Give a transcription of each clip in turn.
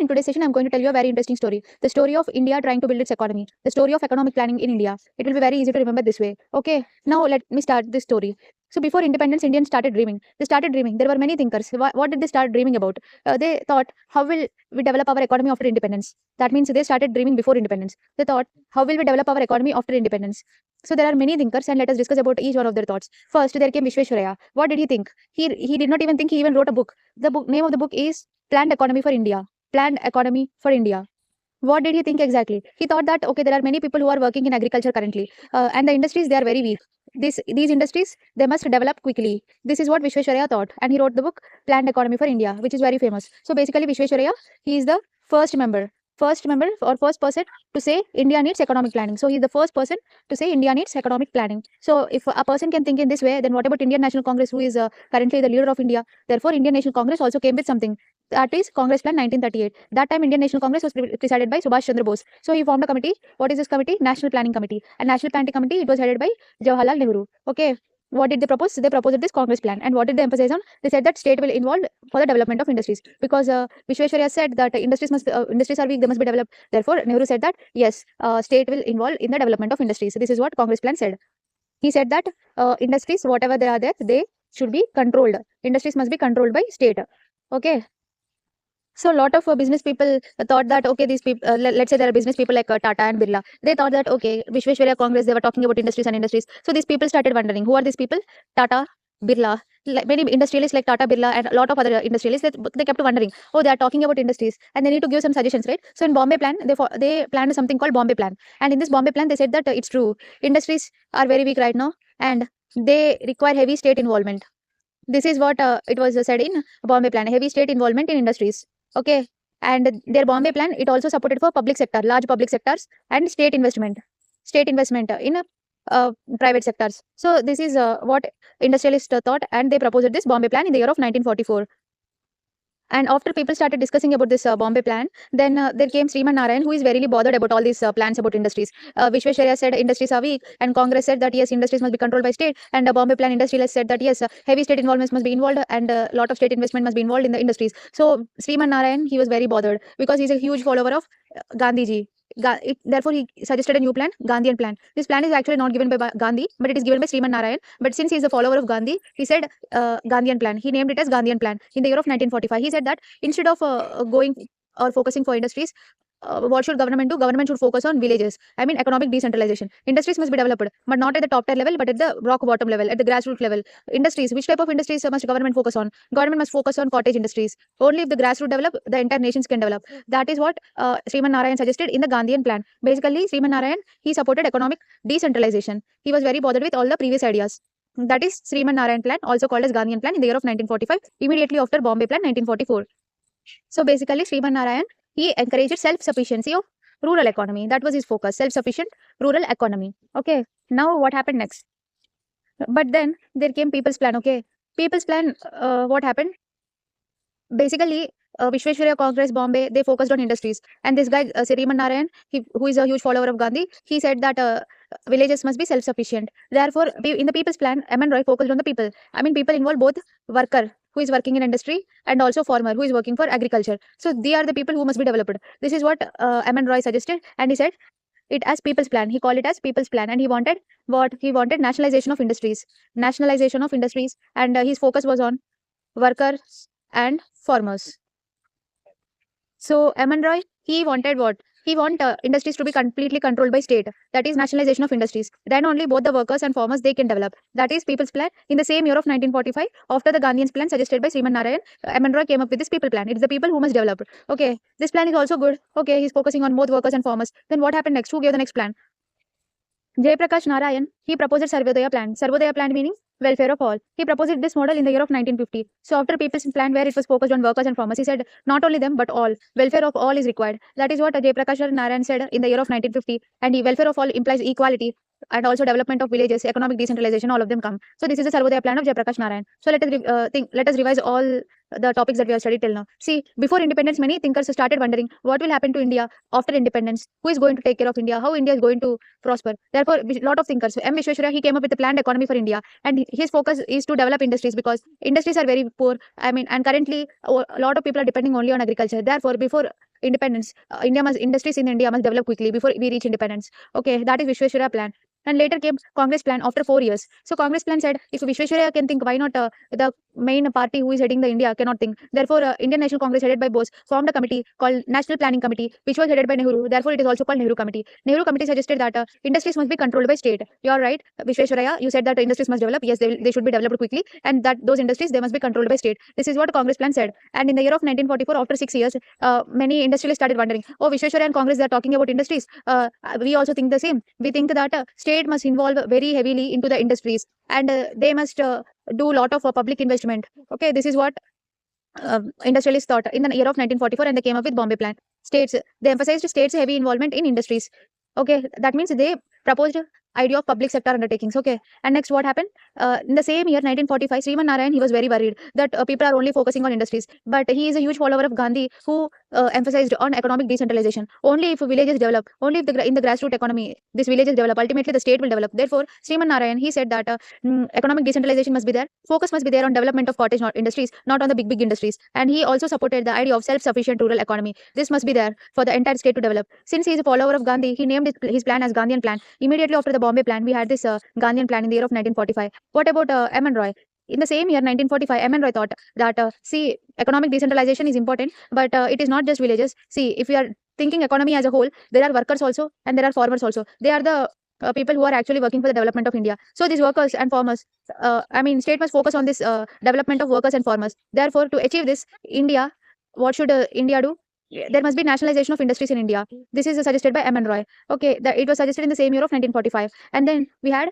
In today's session, I'm going to tell you a very interesting story. The story of India trying to build its economy. The story of economic planning in India. It will be very easy to remember this way. Okay, now let me start this story. So before independence, Indians started dreaming. They started dreaming. There were many thinkers. What did they start dreaming about? They thought, how will we develop our economy after independence? That means they started dreaming before independence. They thought, how will we develop our economy after independence? So there are many thinkers, and let us discuss about each one of their thoughts. First, there came Vishweshwaraya. What did he think? He did not even think. He even wrote a book. The book name of the book is Planned Economy for India. Planned economy for India. What did he think exactly? He thought that okay, there are many people who are working in agriculture currently, and the industries they are very weak. These industries they must develop quickly. This is what Vishweshwaraya thought, and he wrote the book Planned Economy for India, which is very famous. So basically, Vishweshwaraya he is the first member or first person to say India needs economic planning. So he's the first person to say India needs economic planning. So if a person can think in this way, then what about Indian National Congress, who is currently the leader of India? Therefore, Indian National Congress also came with something. That is Congress Plan 1938. That time Indian National Congress was presided by Subhash Chandra Bose. So he formed a committee. What is this committee? National Planning Committee. And National Planning Committee, it was headed by Jawaharlal Nehru. Okay. What did they propose? They proposed this Congress plan. And what did they emphasize on? They said that state will involve for the development of industries. Because Vishweshwaraya said that industries are weak, they must be developed. Therefore, Nehru said that yes, state will involve in the development of industries. So this is what Congress plan said. He said that industries, whatever they are there, they should be controlled. Industries must be controlled by state. Okay. So a lot of business people thought that okay, these people, let's say there are business people like Tata and Birla. They thought that okay, Vishweshwaraya Congress, they were talking about industries and industries. So these people started wondering, who are these people? Tata, Birla, like many industrialists like Tata, Birla, and a lot of other industrialists. They kept wondering, oh, they are talking about industries, and they need to give some suggestions, right? So in Bombay plan, they planned something called Bombay plan, and in this Bombay plan, they said that it's true, industries are very weak right now, and they require heavy state involvement. This is what it was said in Bombay plan, heavy state involvement in industries. Okay. And their Bombay plan, it also supported for public sector, large public sectors and state investment in private sectors. So this is what industrialists thought, and they proposed this Bombay plan in the year of 1944. And after people started discussing about this Bombay plan, then there came Sriman Narayan, who is very bothered about all these plans about industries. Vishweshwaraya said industries are weak, and Congress said that yes, industries must be controlled by state. And Bombay plan industrialists said that yes, heavy state involvement must be involved, and a lot of state investment must be involved in the industries. So Sriman Narayan, he was very bothered because he's a huge follower of Gandhiji. Therefore, he suggested a new plan, Gandhian plan. This plan is actually not given by Gandhi, but it is given by Sriman Narayan. But since he is a follower of Gandhi, he said Gandhian plan. He named it as Gandhian plan in the year of 1945. He said that instead of going or focusing for industries, what should government do? Government should focus on villages. I mean, economic decentralization. Industries must be developed, but not at the top tier level, but at the rock bottom level, at the grassroots level. Industries. Which type of industries must government focus on? Government must focus on cottage industries. Only if the grassroots develop, the entire nations can develop. That is what Sriman Narayan suggested in the Gandhian plan. Basically, Sriman Narayan he supported economic decentralization. He was very bothered with all the previous ideas. That is Sriman Narayan plan, also called as Gandhian plan, in the year of 1945, immediately after Bombay plan 1944. So basically, Sriman Narayan he encouraged self-sufficiency of rural economy. That was his focus, self-sufficient rural economy. Okay. Now what happened next? But then there came People's Plan. Okay. People's Plan, what happened? Basically, Vishweshwaraya Congress, Bombay, they focused on industries. And this guy, Sriman Narayan, who is a huge follower of Gandhi, he said that villages must be self-sufficient. Therefore, in the People's Plan, M.N. Roy focused on the people. I mean, people involve both worker who is working in industry and also farmer who is working for agriculture. So they are the people who must be developed. This is what M.N. Roy suggested, and he said it as People's Plan. He called it as People's Plan, and he wanted what? He wanted nationalization of industries. Nationalization of industries, and his focus was on workers and farmers. So M.N. Roy, he wanted what? He want industries to be completely controlled by state. That is nationalization of industries. Then only both the workers and farmers they can develop. That is People's Plan. In the same year of 1945, after the Gandhian plan suggested by Sriman Narayan, M.N. Roy came up with this People Plan. It is the people who must develop. Okay, this plan is also good. Okay, he's focusing on both workers and farmers. Then what happened next? Who gave the next plan? Jayaprakash Narayan, he proposed Sarvodaya plan. Sarvodaya plan meaning welfare of all. He proposed this model in the year of 1950. So after People's Plan, where it was focused on workers and farmers, he said not only them but all. Welfare of all is required. That is what Jayaprakash Narayan said in the year of 1950. And the welfare of all implies equality and also development of villages, economic decentralization, all of them come. So this is the Sarvodaya plan of Jayaprakash Narayan. So let us revise all the topics that we have studied till now. See, before independence, many thinkers started wondering what will happen to India after independence. Who is going to take care of India? How India is going to prosper? Therefore, a lot of thinkers. M. Vishweshwaraya, he came up with a planned economy for India, and his focus is to develop industries because industries are very poor. I mean, and currently a lot of people are depending only on agriculture. Therefore, before independence, industries in India must develop quickly before we reach independence. Okay, that is Vishweshwaraya plan. And later came Congress plan after 4 years. So Congress plan said, if Vishweshwaraya can think, why not the main party who is heading the India cannot think? Therefore, Indian National Congress headed by Bose formed a committee called National Planning Committee, which was headed by Nehru. Therefore, it is also called Nehru Committee. Nehru Committee suggested that industries must be controlled by state. You are right, Vishweshwaraya. You said that industries must develop. Yes, they should be developed quickly, and that those industries they must be controlled by state. This is what Congress plan said. And in the year of 1944, after 6 years, many industrialists started wondering, oh, Vishweshwaraya and Congress, they are talking about industries. We also think the same. We think that state must involve very heavily into the industries, and they must do a lot of public investment. Okay, this is what industrialists thought in the year of 1944, and they came up with Bombay Plan. States, they emphasized states' heavy involvement in industries. Okay, that means they proposed idea of public sector undertakings. Okay, and next what happened? In the same year, 1945, Sriman Narayan, he was very worried that people are only focusing on industries, but he is a huge follower of Gandhi, who emphasized on economic decentralization. Only if villages develop, only if in the grassroots economy, these villages develop, ultimately the state will develop. Therefore, Sriman Narayan, he said that economic decentralization must be there. Focus must be there on development of cottage industries, not on the big industries. And he also supported the idea of self-sufficient rural economy. This must be there for the entire state to develop. Since he is a follower of Gandhi, he named his plan as Gandhian plan. Immediately after the Bombay plan, we had this Gandhian plan in the year of 1945. What about M.N. Roy? In the same year, 1945, M.N. Roy thought that, see, economic decentralization is important, but it is not just villages. See, if we are thinking economy as a whole, there are workers also and there are farmers also. They are the people who are actually working for the development of India. So these workers and farmers, state must focus on this development of workers and farmers. Therefore, to achieve this, India, what should India do? There must be nationalization of industries in India. This is suggested by M.N. Roy. Okay, it was suggested in the same year of 1945. And then we had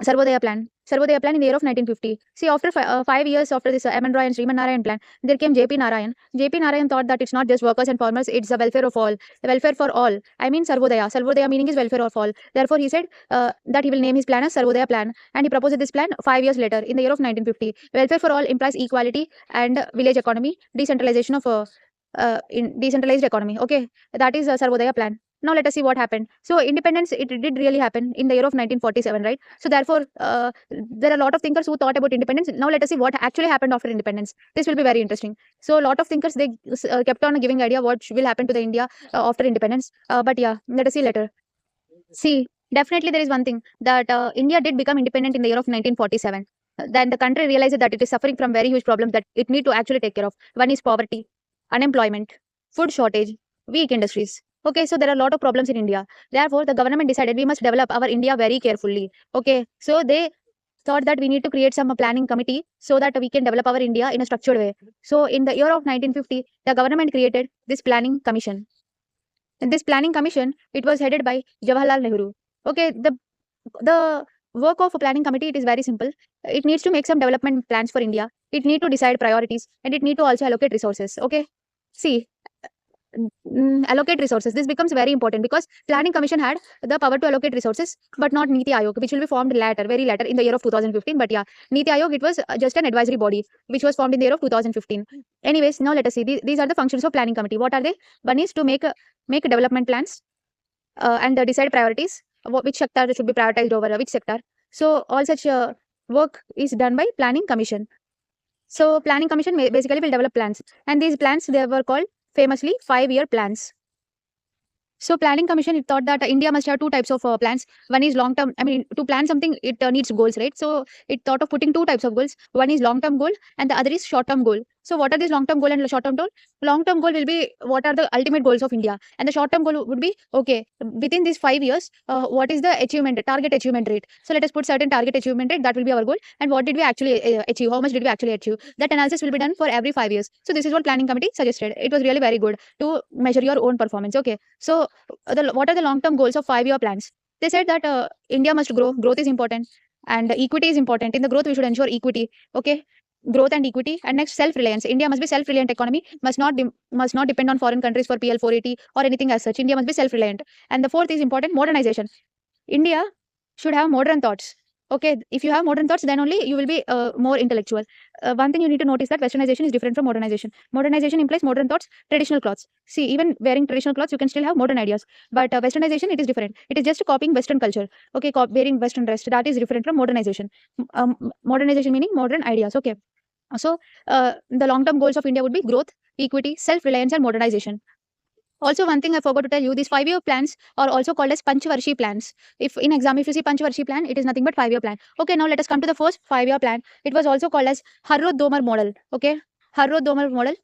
Sarvodaya plan. Sarvodaya plan in the year of 1950. See, after 5 years after this M.N. Roy and Sriman Narayan plan, there came J.P. Narayan. J.P. Narayan thought that it's not just workers and farmers, it's the welfare of all. Welfare for all. I mean Sarvodaya. Sarvodaya meaning is welfare of all. Therefore, he said that he will name his plan as Sarvodaya plan. And he proposed this plan 5 years later in the year of 1950. Welfare for all implies equality and village economy, decentralization of in decentralized economy. Okay, that is Sarvodaya plan. Now let us see what happened. So independence, it did really happen in the year of 1947, right? So therefore, there are a lot of thinkers who thought about independence. Now let us see what actually happened after independence. This will be very interesting. So a lot of thinkers, they kept on giving idea what will happen to the India after independence. But yeah, let us see later. See, definitely there is one thing that India did become independent in the year of 1947. Then the country realized that it is suffering from very huge problems that it need to actually take care of. One is poverty, unemployment, food shortage, weak industries. Okay, so there are a lot of problems in India. Therefore, the government decided we must develop our India very carefully. Okay, so they thought that we need to create some planning committee so that we can develop our India in a structured way. So in the year of 1950, the government created this planning commission. And this planning commission, it was headed by Jawaharlal Nehru. Okay, the work of a planning committee, it is very simple. It needs to make some development plans for India. It need to decide priorities, and it need to also allocate resources. Okay, see, allocate resources. This becomes very important because planning commission had the power to allocate resources, but not Niti Aayog, which will be formed later, very later in the year of 2015. But yeah, Niti Aayog, it was just an advisory body which was formed in the year of 2015. Anyways, now let us see. These are the functions of planning committee. What are they? One is to make development plans and decide priorities, which sector should be prioritized over which sector. So all such work is done by planning commission. So planning commission basically will develop plans, and these plans, they were called famously 5-year plans. So planning commission, it thought that India must have two types of plans. One is long term. To plan something, it needs goals, right? So it thought of putting two types of goals. One is long term goal and the other is short term goal. So what are these long term goal and short term goal? Long term goal will be what are the ultimate goals of India, and the short term goal would be, okay, within these 5 years, what is the target achievement rate? So let us put certain target achievement rate, that will be our goal, and what did we actually achieve? How much did we actually achieve? That analysis will be done for every 5 years. So this is what planning committee suggested. It was really very good to measure your own performance. Okay, so what are the long-term goals of 5-year plans? They said that India must grow. Growth is important, and equity is important. In the growth, we should ensure equity. Okay, growth and equity. And next, self-reliance. India must be self-reliant economy. Must not depend on foreign countries for PL 480 or anything as such. India must be self-reliant. And the fourth is important, modernization. India should have modern thoughts. Okay, if you have modern thoughts, then only you will be more intellectual. One thing you need to notice that westernization is different from modernization. Modernization implies modern thoughts, traditional clothes. See, even wearing traditional clothes, you can still have modern ideas. But westernization, it is different. It is just copying Western culture. Okay, wearing Western dress, that is different from modernization. Modernization meaning modern ideas. Okay. So the long-term goals of India would be growth, equity, self-reliance, and modernization. Also, one thing I forgot to tell you, these 5-year plans are also called as Panchvarshi plans. If in exam, if you see Panchvarshi plan, it is nothing but 5-year plan. Okay, now let us come to the first 5-year plan. It was also called as Harrod Domar model. Okay, Harrod Domar model.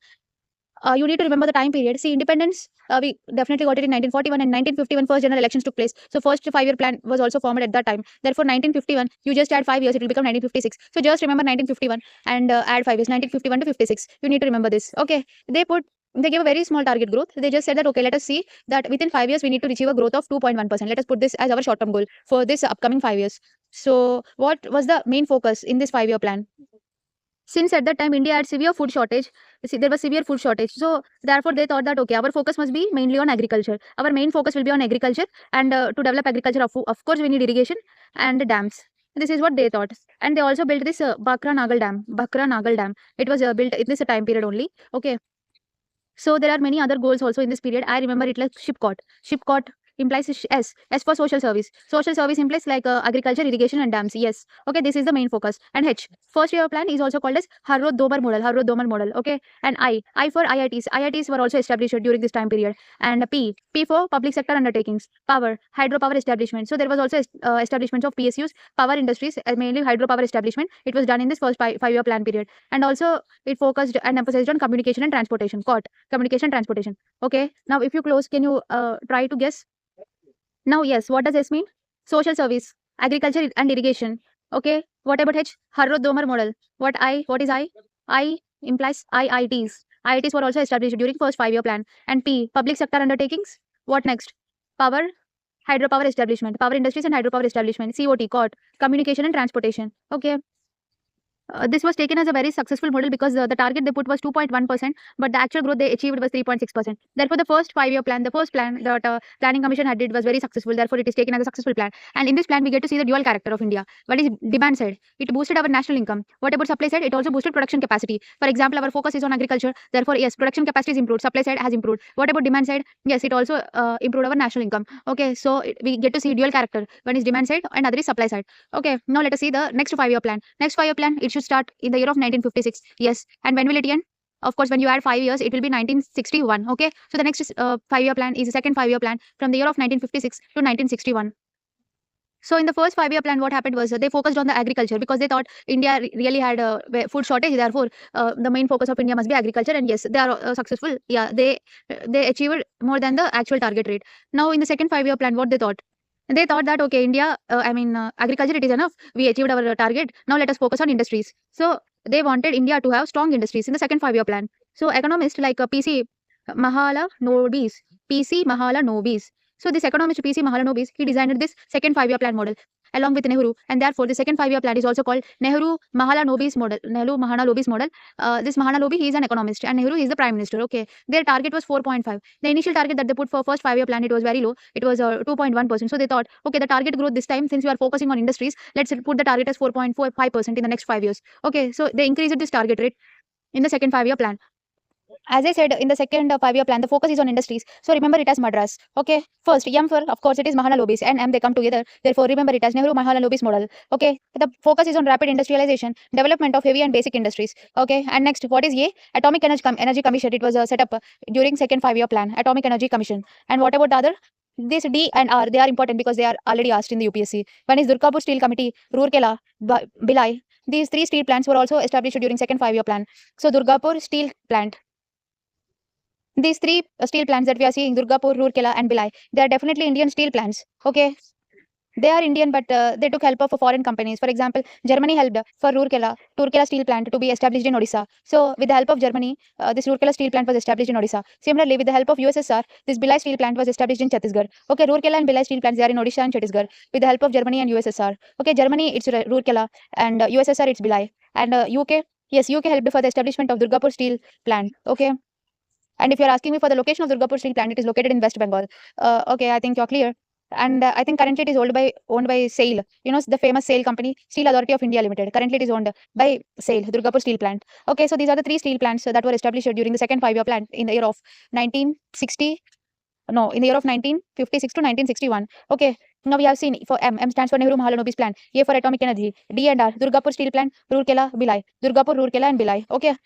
You need to remember the time period. See, independence, we definitely got it in 1941, and 1951 first general elections took place. So first 5-year plan was also formed at that time. Therefore, 1951, you just add 5 years, it will become 1956. So just remember 1951 and add 5 years, 1951 to 56. You need to remember this. Okay, they gave a very small target growth. They just said that, okay, let us see that within 5 years we need to achieve a growth of 2.1%. Let us put this as our short term goal for this upcoming 5 years. So what was the main focus in this 5-year plan? Since at that time India had severe food shortage, there was severe food shortage. So therefore they thought that, okay, our focus must be mainly on agriculture. Our main focus will be on agriculture, and to develop agriculture, of course, we need irrigation and dams. This is what they thought, and they also built this Bakra Nagal Dam. Bakra Nagal Dam. It was built in this time period only. Okay, so there are many other goals also in this period. I remember it like SHIPCOT. SHIPCOT implies S. S for social service. Social service implies like agriculture, irrigation, and dams. Yes. Okay, this is the main focus. And H, first year plan is also called as Harrod Domar model. Harrod Domar model. Okay. And I for IITs. IITs were also established during this time period. And P for public sector undertakings. Power, hydropower establishment. So there was also establishment of PSUs, power industries, mainly hydropower establishment. It was done in this first 5-year plan period. And also it focused and emphasized on communication and transportation. COT, communication transportation. Okay, now if you close, can you try to guess? Now, yes, what does S mean? Social service, agriculture and irrigation. Okay, what about H? Harrod Domar model. What is I implies IITs. IITs were also established during first 5-year plan. And P, public sector undertakings. What next? Power, hydropower establishment, power industries and hydropower establishment. COT, communication and transportation. Okay, this was taken as a very successful model because the target they put was 2.1%, but the actual growth they achieved was 3.6%. Therefore, the first 5-year plan, the first plan that planning commission had did was very successful. Therefore, it is taken as a successful plan. And in this plan, we get to see the dual character of India. What is demand side? It boosted our national income. What about supply side? It also boosted production capacity. For example, our focus is on agriculture. Therefore, yes, production capacity is improved. Supply side has improved. What about demand side? Yes, it also improved our national income. Okay, so we get to see dual character. One is demand side and other is supply side. Okay, now let us see the next 5-year plan. Next 5-year plan, it should start in the year of 1956. Yes, and when will it end? Of course, when you add 5 years, it will be 1961. Okay, so the next 5-year plan is the second 5-year plan from the year of 1956 to 1961. So in the first 5-year plan, what happened was they focused on the agriculture because they thought India really had a food shortage. Therefore, the main focus of India must be agriculture. And yes, they are successful. Yeah, they achieved more than the actual target rate. Now in the second 5-year plan, what they thought? They thought that, okay, India, agriculture, it is enough. We achieved our target. Now let us focus on industries. So they wanted India to have strong industries in the second 5-year plan. So economists like PC Mahalanobis, PC Mahalanobis. So this economist PC Mahalanobis, he designed this second 5-year plan model along with Nehru, and therefore the second 5-year plan is also called Nehru Mahalanobis model. Nehru Mahalanobis model. This Mahalanobis, he is an economist, and Nehru, he is the prime minister. Okay, their target was 4.5. The initial target that they put for first 5-year plan, it was very low. It was 2.1%. So they thought, okay, the target growth this time, since we are focusing on industries, let's put the target as 4.45% in the next 5 years. Okay, so they increased this target rate in the second 5-year plan. As I said, in the second 5-year plan, the focus is on industries. So remember it as Madras. Okay. First, M for, of course, it is Mahalanobis, and M, they come together. Therefore, remember it as Nehru Mahalanobis model. Okay. The focus is on rapid industrialization, development of heavy and basic industries. Okay. And next, what is A? Atomic Energy Commission. It was set up during second 5-year plan. Atomic Energy Commission. And what about the other? This D and R, they are important because they are already asked in the UPSC. One is Durgapur Steel Committee, Rourkela, Bhilai. These 3 steel plants were also established during second 5-year plan. So Durgapur Steel Plant. These 3 steel plants that we are seeing, Durgapur, Rourkela, and Bhilai, they are definitely Indian steel plants. Okay. They are Indian, but they took help of foreign companies. For example, Germany helped for Rourkela steel plant to be established in Odisha. So, with the help of Germany, this Rourkela steel plant was established in Odisha. Similarly, with the help of USSR, this Bhilai steel plant was established in Chhattisgarh. Okay, Rourkela and Bhilai steel plants, they are in Odisha and Chhattisgarh with the help of Germany and USSR. Okay, Germany, it's Rourkela, and USSR, it's Bhilai. And UK, yes, UK helped for the establishment of Durgapur steel plant. Okay. And if you're asking me for the location of Durgapur Steel Plant, it is located in West Bengal. Okay, I think you're clear. And I think currently it is owned by SAIL. You know, the famous SAIL company, Steel Authority of India Limited. Currently it is owned by SAIL, Durgapur Steel Plant. Okay, so these are the 3 steel plants that were established during the second 5-year plan in the year of 1960. No, in the year of 1956 to 1961. Okay, now we have seen for M. M stands for Nehru Mahalanobis Plan. A for atomic energy. D and R, Durgapur Steel Plant, Rourkela, Bhilai. Durgapur, Rourkela, and Bhilai. Okay,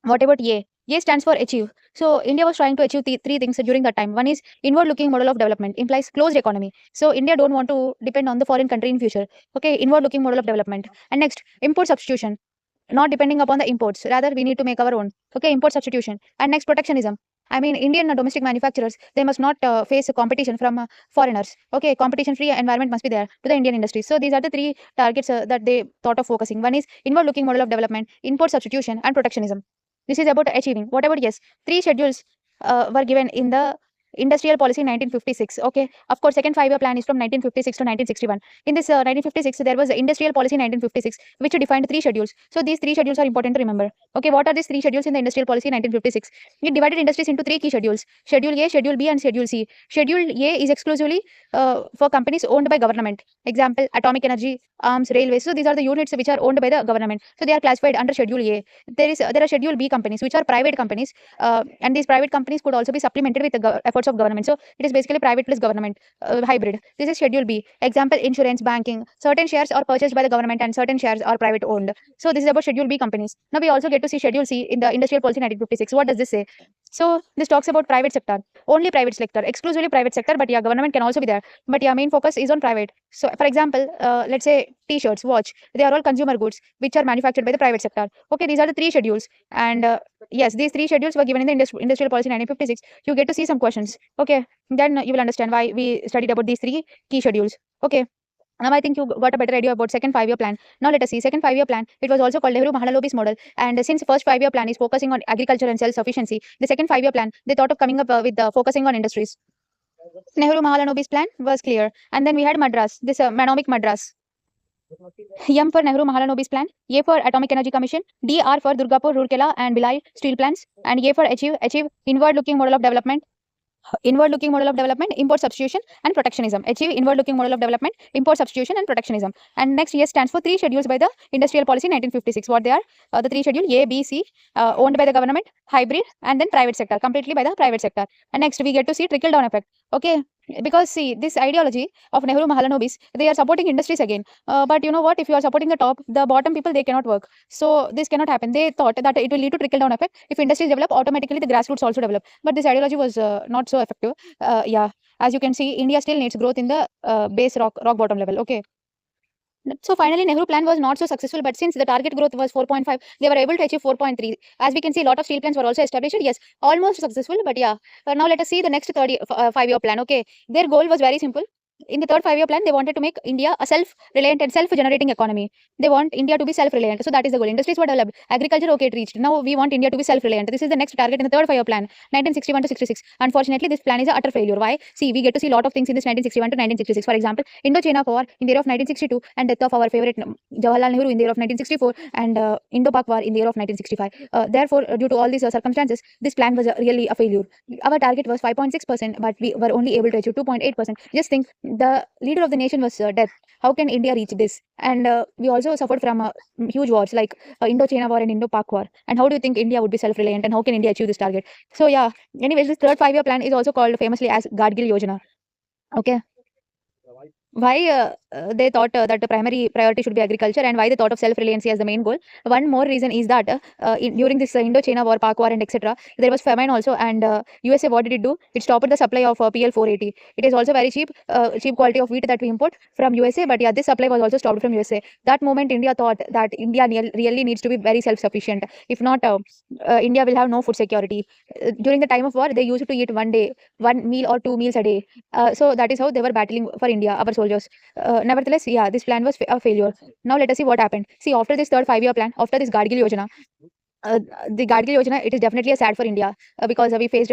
what about A? A stands for achieve. So India was trying to achieve three things during that time. One is inward-looking model of development, implies closed economy. So India don't want to depend on the foreign country in future. Okay, inward-looking model of development. And next, import substitution, not depending upon the imports. Rather, we need to make our own. Okay, import substitution. And next, protectionism. I mean, Indian domestic manufacturers, they must not face competition from foreigners. Okay, competition-free environment must be there to the Indian industry. So these are the three targets that they thought of focusing. One is inward-looking model of development, import substitution, and protectionism. This is about achieving. What about yes? Three schedules were given in the Industrial Policy 1956. Okay, of course, second five-year plan is from 1956 to 1961. In this 1956, there was Industrial Policy 1956, which defined three schedules. So these three schedules are important to remember. Okay, what are these three schedules in the Industrial Policy 1956? It divided industries into three key schedules: Schedule A, Schedule B, and Schedule C. Schedule A is exclusively for companies owned by government. Example: atomic energy, arms, railways. So these are the units which are owned by the government. So they are classified under Schedule A. There are Schedule B companies, which are private companies, and these private companies could also be supplemented with the efforts of government. So it is basically private plus government hybrid. This is Schedule B. Example: insurance, banking. Certain shares are purchased by the government and certain shares are private owned. So this is about Schedule B companies. Now we also get to see Schedule C in the Industrial Policy 1956. What does this say? So this talks about private sector, only private sector, exclusively private sector. But yeah, government can also be there. But yeah, main focus is on private. So for example, let's say T-shirts, watch. They are all consumer goods which are manufactured by the private sector. Okay, these are the three schedules. And yes, these three schedules were given in the Industrial Policy 1956. You get to see some questions. Okay, then you will understand why we studied about these three key schedules. Okay. Now I think you got a better idea about second five-year plan. Now let us see second five-year plan. It was also called Nehru Mahalanobis model. And since first five-year plan is focusing on agriculture and self-sufficiency, the second five-year plan they thought of coming up with focusing on industries. Nehru Mahalanobis plan was clear. And then we had Madras, this Manomic Madras. M for Nehru Mahalanobis plan, A for Atomic Energy Commission, DR for Durgapur, Rourkela and Bhilai steel plants, and A for achieve inward-looking model of development. Inward-looking model of development, import substitution, and protectionism. Achieve inward-looking model of development, import substitution, and protectionism. And next, yes stands for three schedules by the Industrial Policy 1956. What they are? The three schedules A, B, C, owned by the government, hybrid, and then private sector, completely by the private sector. And next, we get to see trickle-down effect. Okay, because see this ideology of Nehru Mahalanobis, they are supporting industries again. But you know what? If you are supporting the top, the bottom people they cannot work. So this cannot happen. They thought that it will lead to trickle-down effect. If industries develop, automatically the grassroots also develop. But this ideology was not so effective. Yeah, as you can see, India still needs growth in the base rock bottom level. Okay. So finally, Nehru plan was not so successful, but since the target growth was 4.5, they were able to achieve 4.3. As we can see, a lot of steel plants were also established. Yes, almost successful, but yeah. Now let us see the next 5-year plan. Okay, their goal was very simple. In the third five-year plan, they wanted to make India a self-reliant and self-generating economy. They want India to be self-reliant. So that is the goal. Industries were developed. Agriculture, okay, it reached. Now we want India to be self-reliant. This is the next target in the third five-year plan, 1961 to 66. Unfortunately, this plan is a utter failure. Why? See, we get to see a lot of things in this 1961 to 1966. For example, Indo-China War in the year of 1962 and death of our favorite Jawaharlal Nehru in the year of 1964 and Indo-Pak War in the year of 1965. Therefore, due to all these circumstances, this plan was really a failure. Our target was 5.6%, but we were only able to achieve 2.8%. Just think, the leader of the nation was dead. How can India reach this? And we also suffered from huge wars like Indo-China War and Indo-Pak War. And how do you think India would be self-reliant? And how can India achieve this target? So yeah, anyways, this third five-year plan is also called famously as Gadgil Yojana. Okay. Why they thought that the primary priority should be agriculture, and why they thought of self-reliancy as the main goal. One more reason is that during this Indo-China War, Pak War, and etc., there was famine also, and USA, what did it do? It stopped the supply of PL 480. It is also very cheap quality of wheat that we import from USA, but yeah, this supply was also stopped from USA. That moment, India thought that India really needs to be very self-sufficient. If not, India will have no food security. During the time of war, they used to eat one meal or two meals a day. So that is how they were battling for India, our soldiers. Nevertheless, yeah, this plan was a failure. Now let us see what happened. See, after this third five-year plan, after this Gadgil Yojana, the Gadgil Yojana, it is definitely a sad for India because we faced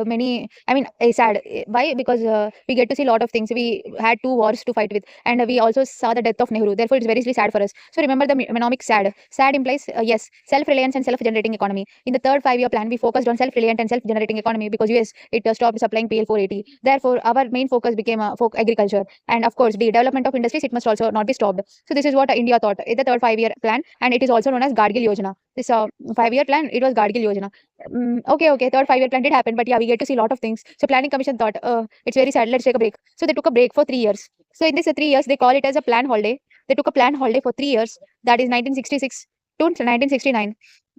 many. I mean, sad. Why? Because we get to see a lot of things. We had two wars to fight with, and we also saw the death of Nehru. Therefore, it's very sad for us. So remember the economic sad. Sad implies yes, self-reliance and self-generating economy. In the third five-year plan, we focused on self-reliant and self-generating economy because US it stopped supplying PL 480. Therefore, our main focus became agriculture, and of course, the development of industries it must also not be stopped. So this is what India thought in the third five-year plan, and it is also known as Gadgil Yojana. This 5-year plan, it was Gadgil Yojana. Okay, third five-year plan did happen, but yeah, we get to see a lot of things. So planning commission thought, it's very sad, let's take a break. So they took a break for 3 years. So in this 3 years, they call it as a plan holiday. They took a plan holiday for 3 years, that is 1966 to 1969.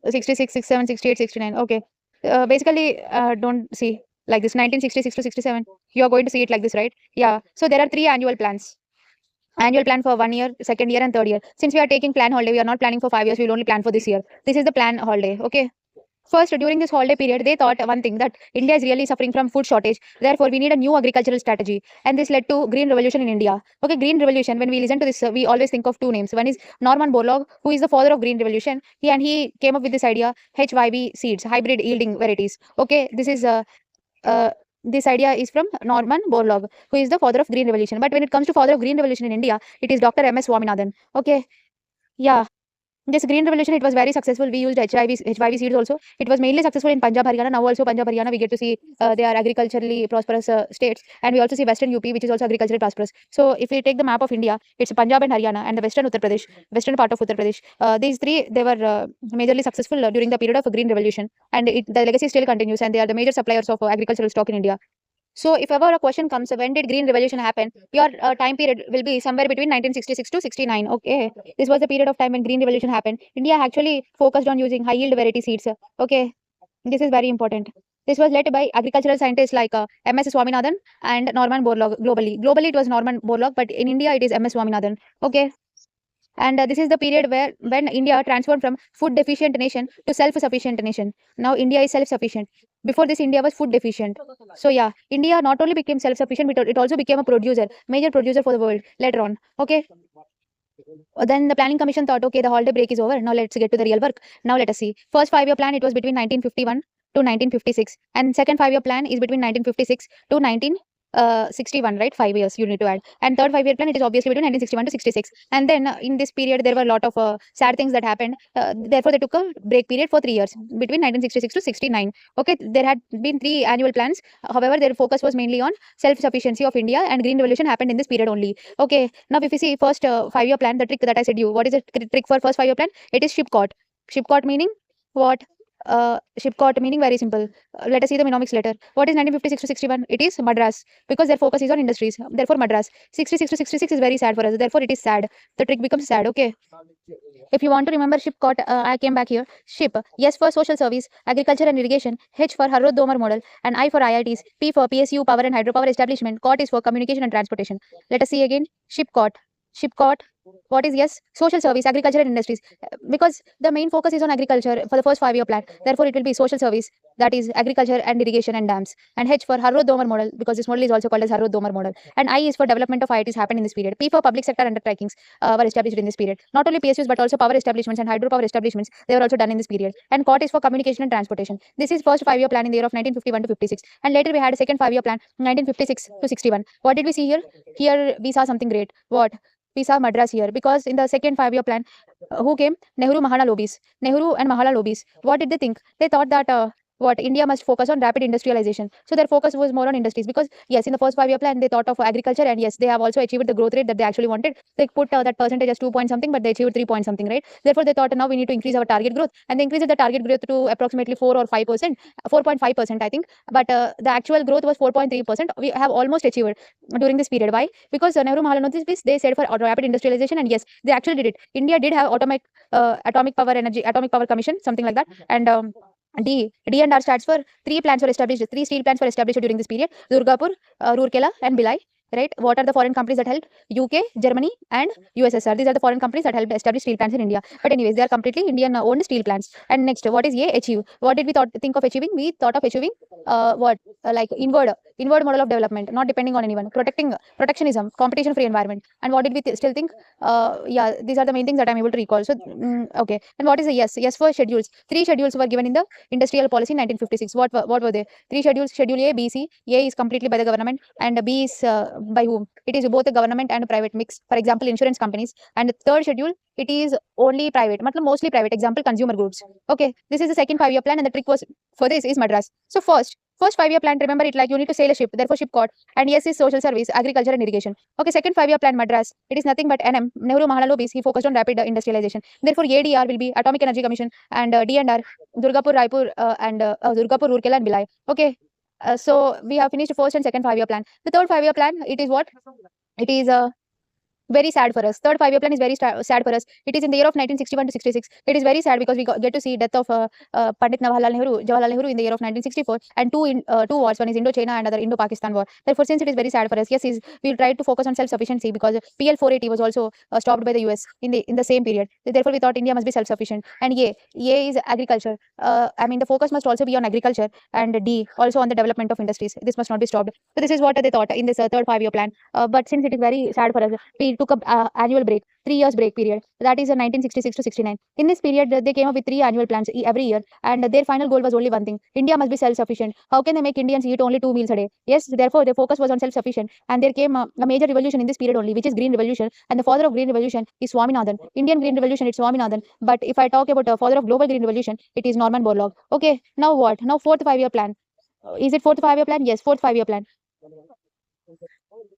66, 67, 68, 69. Okay. Basically, don't see like this 1966 to 67. You are going to see it like this, right? Yeah. So there are three annual plans. Annual plan for 1 year, second year, and third year. Since we are taking plan holiday, we are not planning for 5 years. We will only plan for this year. This is the plan holiday. Okay. First, during this holiday period, they thought one thing that India is really suffering from food shortage. Therefore, we need a new agricultural strategy. And this led to Green Revolution in India. Okay, Green Revolution, when we listen to this, we always think of two names. One is Norman Borlaug, who is the father of Green Revolution. He came up with this idea, HYB seeds, hybrid yielding varieties. Okay, uh, this idea is from Norman Borlaug, who is the father of Green Revolution. But when it comes to father of Green Revolution in India, it is Dr. M.S. Swaminathan. Okay, yeah. This green revolution, it was very successful. We used HIV seeds also. It was mainly successful in Punjab, Haryana. Now also Punjab, Haryana, we get to see they are agriculturally prosperous states, and we also see Western UP, which is also agriculturally prosperous. So if we take the map of India, it's Punjab and Haryana, and the Western Uttar Pradesh, Western part of Uttar Pradesh. These three, they were majorly successful during the period of green revolution, and the legacy still continues, and they are the major suppliers of agricultural stock in India. So, if ever a question comes, when did Green Revolution happen? Your time period will be somewhere between 1966 to 69. Okay, this was the period of time when Green Revolution happened. India actually focused on using high yield variety seeds. Okay, this is very important. This was led by agricultural scientists like M.S. Swaminathan and Norman Borlaug globally. Globally, it was Norman Borlaug, but in India, it is M.S. Swaminathan. Okay, and this is the period where when India transformed from food deficient nation to self-sufficient nation. Now India is self-sufficient. Before this, India was food deficient. So yeah, India not only became self-sufficient, but it also became a producer, major producer for the world later on. Okay. Then the planning commission thought, okay, the holiday break is over. Now let's get to the real work. Now let us see. First 5 year plan, it was between 1951 to 1956, and second 5 year plan is between 1956 to 1961, right? 5 years you need to add. And third 5 year plan, it is obviously between 1961 to 66. And then in this period, there were a lot of sad things that happened. Therefore, they took a break period for 3 years between 1966 to 69. Okay, there had been three annual plans. However, their focus was mainly on self sufficiency of India, and green revolution happened in this period only. Okay, now if you see first 5 year plan, the trick that I said you, what is the trick for first 5 year plan? It is shipcot. Shipcot meaning what? Shipcot meaning very simple. Let us see the mnemonics later. What is 1956 to 61? It is Madras, because their focus is on industries. Therefore, Madras. 66 to 66 is very sad for us. Therefore, it is sad. The trick becomes sad. Okay. If you want to remember Shipcot, I came back here. Ship, yes for social service, agriculture and irrigation, H for Harrod Domar model, and I for IITs, P for PSU power and hydropower establishment, COT is for communication and transportation. Let us see again. Shipcot. Shipcot. What is yes? Social service, agriculture and industries. Because the main focus is on agriculture for the first 5 year plan. Therefore, it will be social service, that is agriculture and irrigation and dams. And H for Harrod Domar model, because this model is also called as Harrod Domar model. And I is for development of IITs happened in this period. P for public sector undertakings were established in this period. Not only PSUs but also power establishments and hydropower establishments, they were also done in this period. And COT is for communication and transportation. This is first 5 year plan in the year of 1951 to 56. And later we had a second 5 year plan 1956 to 61. What did we see here? Here we saw something great. What? We saw Madras here, because in the second 5 year plan, who came? Nehru, Mahala lobbies. Nehru and Mahala lobbies. What did they think? They thought that what India must focus on rapid industrialization. So their focus was more on industries, because yes, in the first 5 year plan they thought of agriculture, and yes, they have also achieved the growth rate that they actually wanted. They put that percentage as 2 point something, but they achieved 3 point something, right? Therefore, they thought now we need to increase our target growth, and they increased the target growth to approximately 4 or 5%, 4.5%, I think. But the actual growth was 4.3%. We have almost achieved during this period. Why? Because Nehru Mahala notice, they said for rapid industrialization, and yes, they actually did it. India did have atomic power commission, something like that, and D and R stands for three plants were established. Three steel plants were established during this period: Durgapur, Rourkela, and Bhilai. Right? What are the foreign companies that helped? UK, Germany, and USSR. These are the foreign companies that helped establish steel plants in India. But anyways, they are completely Indian-owned steel plants. And next, what is A? Achieve. What did we think of achieving? We thought of achieving like inward model of development, not depending on anyone, protectionism, competition-free environment. And what did we still think? Yeah, these are the main things that I'm able to recall. So okay. And what is the yes? Yes for schedules. Three schedules were given in the industrial policy in 1956. What were they? Three schedules: Schedule A, B, C. A is completely by the government, and B is by whom? It is both the government and private mix. For example, insurance companies. And the third schedule, it is only private, mostly private. Example, consumer goods. Okay, this is the second 5 year plan, and the trick was for this is Madras. So first 5 year plan, remember it like you need to sail a ship. Therefore, ship caught. And yes is social service, agriculture and irrigation. Okay, second 5 year plan Madras. It is nothing but NM Nehru Mahala lobbies. He focused on rapid industrialization. Therefore, ADR will be Atomic Energy Commission, and D&R Durgapur, Raipur, and Durgapur, Rourkela, and Bhilai. Okay. So we have finished first and second 5 year plan. The third 5 year plan, it is what? It is Very sad for us. Third five-year plan is very sad for us. It is in the year of 1961 to 66. It is very sad because we get to see death of Pandit Jawaharlal Nehru in the year of 1964, and two wars. One is Indo-China and other Indo-Pakistan war. Therefore, since it is very sad for us, yes, we tried to focus on self-sufficiency because PL-480 was also stopped by the US in the same period. Therefore, we thought India must be self-sufficient. And A is agriculture. I mean, the focus must also be on agriculture, and D also on the development of industries. This must not be stopped. So this is what they thought in this third five-year plan. But since it is very sad for us, we took a annual break, 3 years break period. That is 1966 to 69. In this period, they came up with three annual plans every year, and their final goal was only one thing: India must be self-sufficient. How can they make Indians eat only 2 meals a day? Yes, therefore their focus was on self-sufficient, and there came a major revolution in this period only, which is Green Revolution, and the father of Green Revolution is Swaminathan. Indian Green Revolution, it's Swaminathan, but if I talk about the father of global Green Revolution, it is Norman Borlaug. Okay, now what? Now fourth five-year plan. Is it fourth five-year plan? Yes, fourth five-year plan.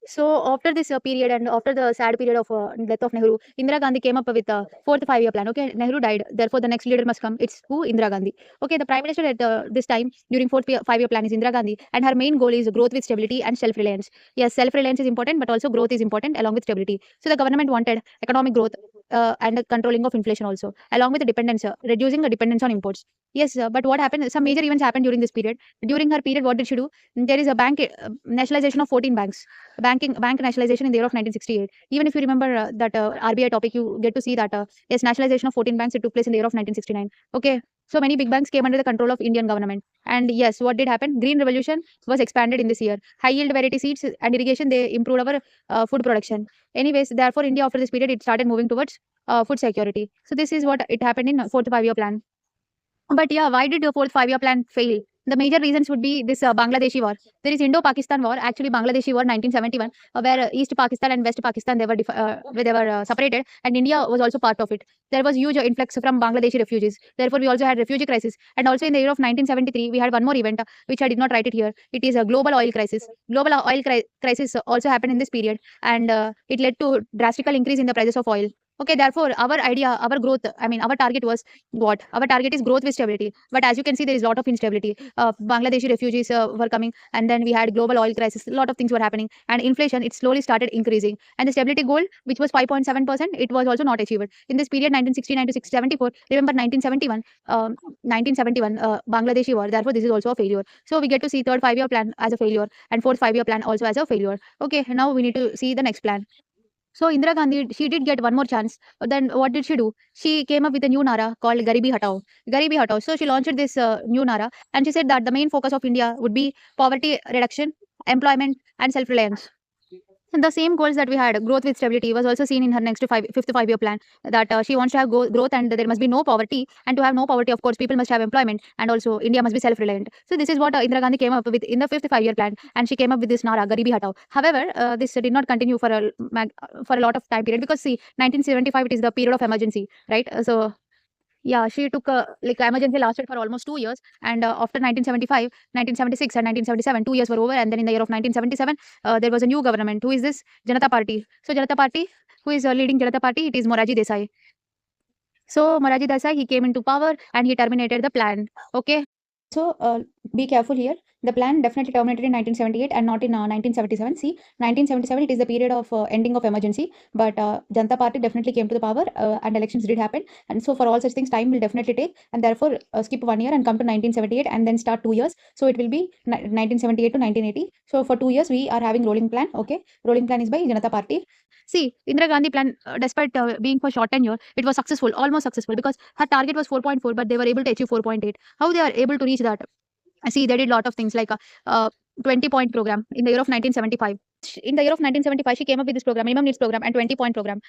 So after this period and after the sad period of death of Nehru, Indira Gandhi came up with a fourth five-year plan. Okay, Nehru died. Therefore, the next leader must come. It's who? Indira Gandhi. Okay, the prime minister at this time during fourth five-year plan is Indira Gandhi, and her main goal is growth with stability and self-reliance. Yes, self-reliance is important, but also growth is important along with stability. So the government wanted economic growth and the controlling of inflation also, along with the dependence, reducing the dependence on imports. Yes, but what happened? Some major events happened during this period. During her period, what did she do? There is a bank nationalization of 14 banks, bank nationalization in the year of 1968. Even if you remember that RBI topic, you get to see that yes, nationalization of 14 banks, it took place in the year of 1969. Okay, so many big banks came under the control of Indian government. And yes, what did happen? Green revolution was expanded in this year. High yield variety seeds and irrigation, they improved our food production. Anyways, therefore India after this period, it started moving towards food security. So this is what it happened in fourth five-year plan. But yeah, why did the fourth five-year plan fail? The major reasons would be this Bangladeshi war. There is Indo-Pakistan war, actually Bangladeshi war 1971, where East Pakistan and West Pakistan, they were separated, and India was also part of it. There was huge influx from Bangladeshi refugees. Therefore, we also had refugee crisis. And also in the year of 1973, we had one more event, which I did not write it here. It is a global oil crisis. Global oil crisis also happened in this period, and it led to drastical increase in the prices of oil. Okay, therefore, our idea, our growth, I mean, our target was what? Our target is growth with stability. But as you can see, there is a lot of instability. Bangladeshi refugees were coming, and then we had global oil crisis. A lot of things were happening, and inflation, it slowly started increasing. And the stability goal, which was 5.7%, it was also not achieved. In this period, 1969 to 674, remember 1971, 1971, Bangladeshi war. Therefore, this is also a failure. So we get to see third five-year plan as a failure, and fourth five-year plan also as a failure. Okay, now we need to see the next plan. So Indira Gandhi, she did get one more chance. Then what did she do? She came up with a new Nara called Garibi Hatao. Garibi Hatao. So she launched this new Nara, and she said that the main focus of India would be poverty reduction, employment, and self-reliance. And the same goals that we had, growth with stability, was also seen in her fifth five-year plan. That she wants to have growth, and there must be no poverty. And to have no poverty, of course, people must have employment, and also India must be self-reliant. So this is what Indira Gandhi came up with in the fifth five-year plan, and she came up with this Nara Garibi Hatao. However, this did not continue for a lot of time period, because see, 1975, it is the period of emergency, right? So yeah, she took like emergency lasted for almost 2 years, and after 1975, 1976, and 1977, 2 years were over, and then in the year of 1977, there was a new government. Who is this? Janata Party. So Janata Party, who is leading Janata Party? It is Moraji Desai. So Moraji Desai, he came into power and he terminated the plan. Okay. So be careful here. The plan definitely terminated in 1978 and not in 1977. See, 1977, it is the period of ending of emergency, but Janata Party definitely came to the power, and elections did happen. And so for all such things, time will definitely take, and therefore skip 1 year and come to 1978 and then start 2 years. So it will be 1978 to 1980. So for 2 years, we are having rolling plan. Okay, rolling plan is by Janata Party. See, Indira Gandhi plan, despite being for short tenure, it was successful, almost successful, because her target was 4.4, but they were able to achieve 4.8. How they are able to reach that? See, they did a lot of things, like a 20-point program in the year of 1975. In the year of 1975, she came up with this program, minimum needs program, and 20-point program.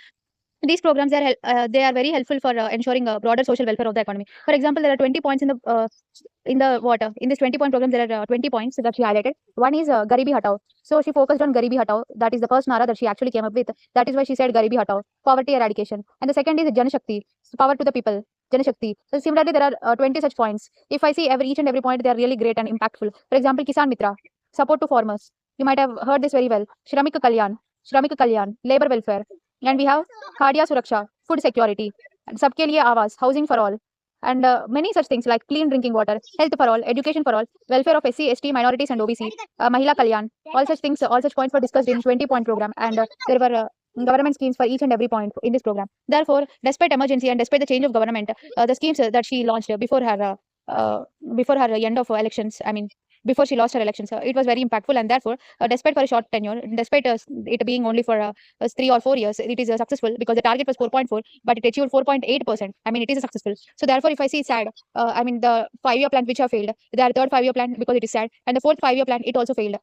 These programs are they are very helpful for ensuring broader social welfare of the economy. For example, there are 20 points in the water. In this 20-point program, there are 20 points that she highlighted. One is Garibi Hatao. So she focused on Garibi Hatao. That is the first Nara that she actually came up with. That is why she said Garibi Hatao, poverty eradication. And the second is Janashakti, power to the people. Janashakti. So similarly, there are 20 such points. If I see each and every point, they are really great and impactful. For example, Kisan Mitra, support to farmers. You might have heard this very well. Shramik Kalyan, labor welfare. And we have Khadya Suraksha, food security. And Sabke Liye Awas, housing for all. And many such things like clean drinking water, health for all, education for all, welfare of SC, ST, minorities and OBC, Mahila Kalyan. All such things, all such points were discussed in 20-point program. And there were government schemes for each and every point in this program. Therefore, despite emergency and despite the change of government, the schemes that she launched before her end of elections, I mean, before she lost her elections, it was very impactful. And therefore, despite for a short tenure, despite it being only for 3 or 4 years, it is successful because the target was 4.4, but it achieved 4.8%. I mean, it is successful. So therefore, if I see sad, I mean, the 5-year plan which have failed, the third 5-year plan because it is sad, and the fourth 5-year plan it also failed.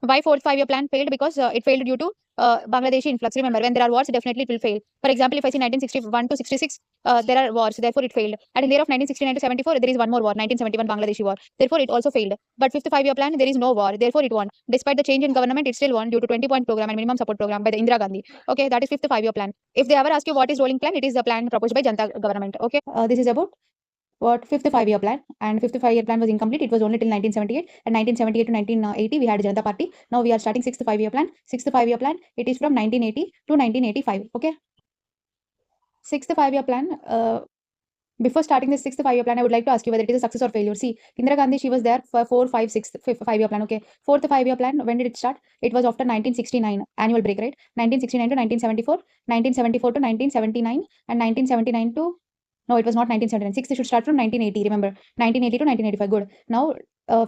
Why fourth 5-year plan failed? Because it failed due to Bangladeshi influx. Remember, when there are wars, definitely it will fail. For example, if I see 1961 to 66, there are wars, therefore it failed. And in the year of 1969 to 74, there is one more war, 1971 Bangladeshi war. Therefore, it also failed. But fifth 5-year plan, there is no war. Therefore, it won. Despite the change in government, it still won due to 20-point program and minimum support program by the Indira Gandhi. Okay, that is fifth 5-year plan. If they ever ask you what is rolling plan, it is the plan proposed by Janta government. Okay, this is about what fifth 5-year plan, and fifth 5-year plan was incomplete. It was only till 1978, and 1978 to 1980 we had Janata Party. Now we are starting sixth 5-year plan. Sixth 5-year plan, it is from 1980 to 1985. Okay, sixth 5-year plan. Before starting this sixth 5-year plan, I would like to ask you whether it is a success or failure. See, Indira Gandhi, she was there for 4, 5, 6, 5-year plan. Okay, fourth 5-year plan, when did it start? It was after 1969 annual break, right? 1969 to 1974, 1974 to 1979, and 1979 to no, it was not 1979. Sixth should start from 1980. Remember, 1980 to 1985. Good. Now,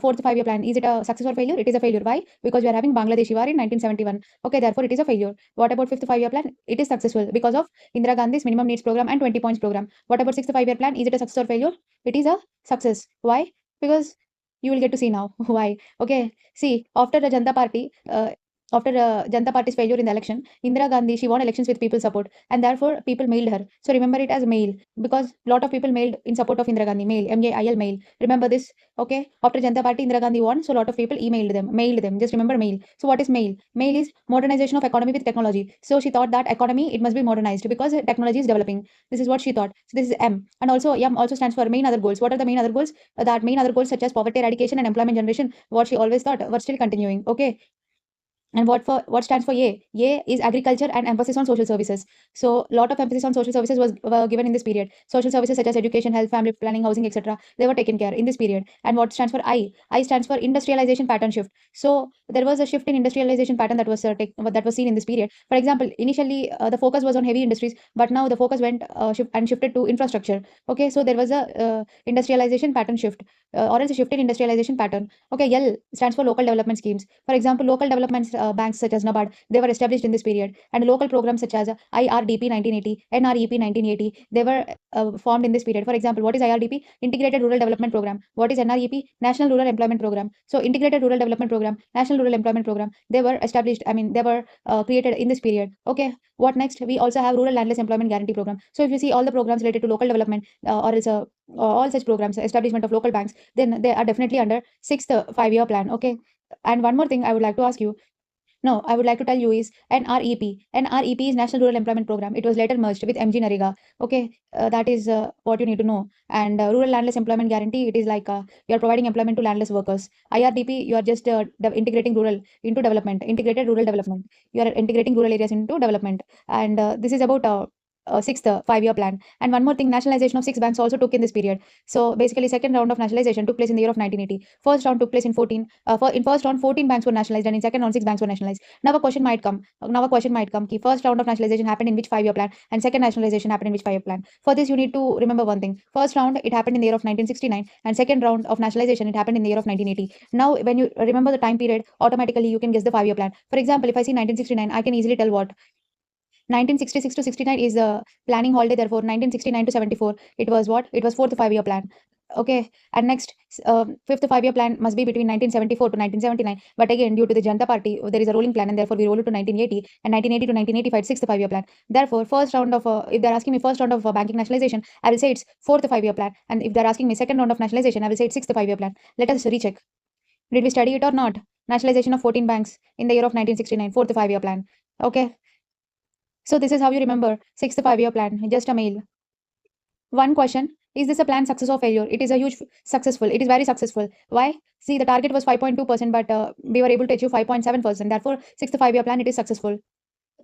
fourth 5-year plan. Is it a success or failure? It is a failure. Why? Because we are having Bangladeshi war in 1971. Okay, therefore it is a failure. What about fifth 5-year plan? It is successful because of Indira Gandhi's minimum needs program and 20 points program. What about sixth 5-year plan? Is it a success or failure? It is a success. Why? Because you will get to see now why. Okay. See, after the Janata Party, after Janata Party's failure in the election, Indira Gandhi, she won elections with people support, and therefore people mailed her. So remember it as mail, because lot of people mailed in support of Indira Gandhi. Mail, MAIL, mail. Remember this, okay? After Janata Party, Indira Gandhi won, so lot of people emailed them, mailed them. Just remember mail. So what is mail? Mail is modernization of economy with technology. So she thought that economy, it must be modernized because technology is developing. This is what she thought. So this is M, and also M also stands for main other goals. What are the main other goals? That main other goals such as poverty eradication and employment generation. What she always thought were still continuing. Okay, and what stands for A? A is agriculture and emphasis on social services. So lot of emphasis on social services were given in this period. Social services such as education, health, family planning, housing, etc. They were taken care in this period. And what stands for I? I stands for industrialization pattern shift. So there was a shift in industrialization pattern that was seen in this period. For example, initially the focus was on heavy industries, but now the focus went shifted to infrastructure. Okay, so there was a industrialization pattern shift, or else a shift in industrialization pattern. Okay, L stands for local development schemes. For example, local development banks such as NABARD, they were established in this period, and local programs such as IRDP 1980, NREP 1980, they were formed in this period. For example, what is IRDP? Integrated Rural Development Program. What is NREP? National Rural Employment Program. So Integrated Rural Development Program, National Rural Employment Program, they were established, I mean, they were created in this period. Okay, what next? We also have Rural Landless Employment Guarantee Program. So if you see all the programs related to local development, or else all such programs, establishment of local banks, then they are definitely under sixth 5-year plan. Okay, and one more thing I would like to ask you, no, I would like to tell you is NREP. NREP is National Rural Employment Program. It was later merged with MG Narega. Okay, that is what you need to know. And Rural Landless Employment Guarantee, it is like you are providing employment to landless workers. IRDP, you are just integrating rural into development, integrated rural development. You are integrating rural areas into development. And this is about sixth 5-year plan. And one more thing, nationalization of 6 banks also took in this period. So basically, second round of nationalization took place in the year of 1980. First round took place in 14. In first round, 14 banks were nationalized, and in second round, 6 banks were nationalized. Now a question might come. Ki first round of nationalization happened in which 5-year plan, and second nationalization happened in which 5-year plan. For this, you need to remember one thing. First round, it happened in the year of 1969, and second round of nationalization, it happened in the year of 1980. Now, when you remember the time period, automatically you can guess the 5-year plan. For example, if I see 1969, I can easily tell what 1966 to 69 is the planning holiday. Therefore, 1969 to 74, it was what? It was fourth 5-year plan. Okay, and next, fifth 5-year plan must be between 1974 to 1979. But again, due to the Janata Party, there is a rolling plan, and therefore we roll it to 1980, and 1980 to 1985, sixth 5-year plan. Therefore, first round of if they're asking me first round of banking nationalization, I will say it's fourth 5-year plan. And if they're asking me second round of nationalization, I will say it's sixth 5-year plan. Let us recheck. Did we study it or not? Nationalization of 14 banks in the year of 1969, fourth 5-year plan. Okay. So this is how you remember sixth 5-year plan. Just a mail. One question. Is this a plan success or failure? It is a huge successful. It is very successful. Why? See, the target was 5.2%, but we were able to achieve 5.7%. Therefore, sixth 5-year plan, it is successful.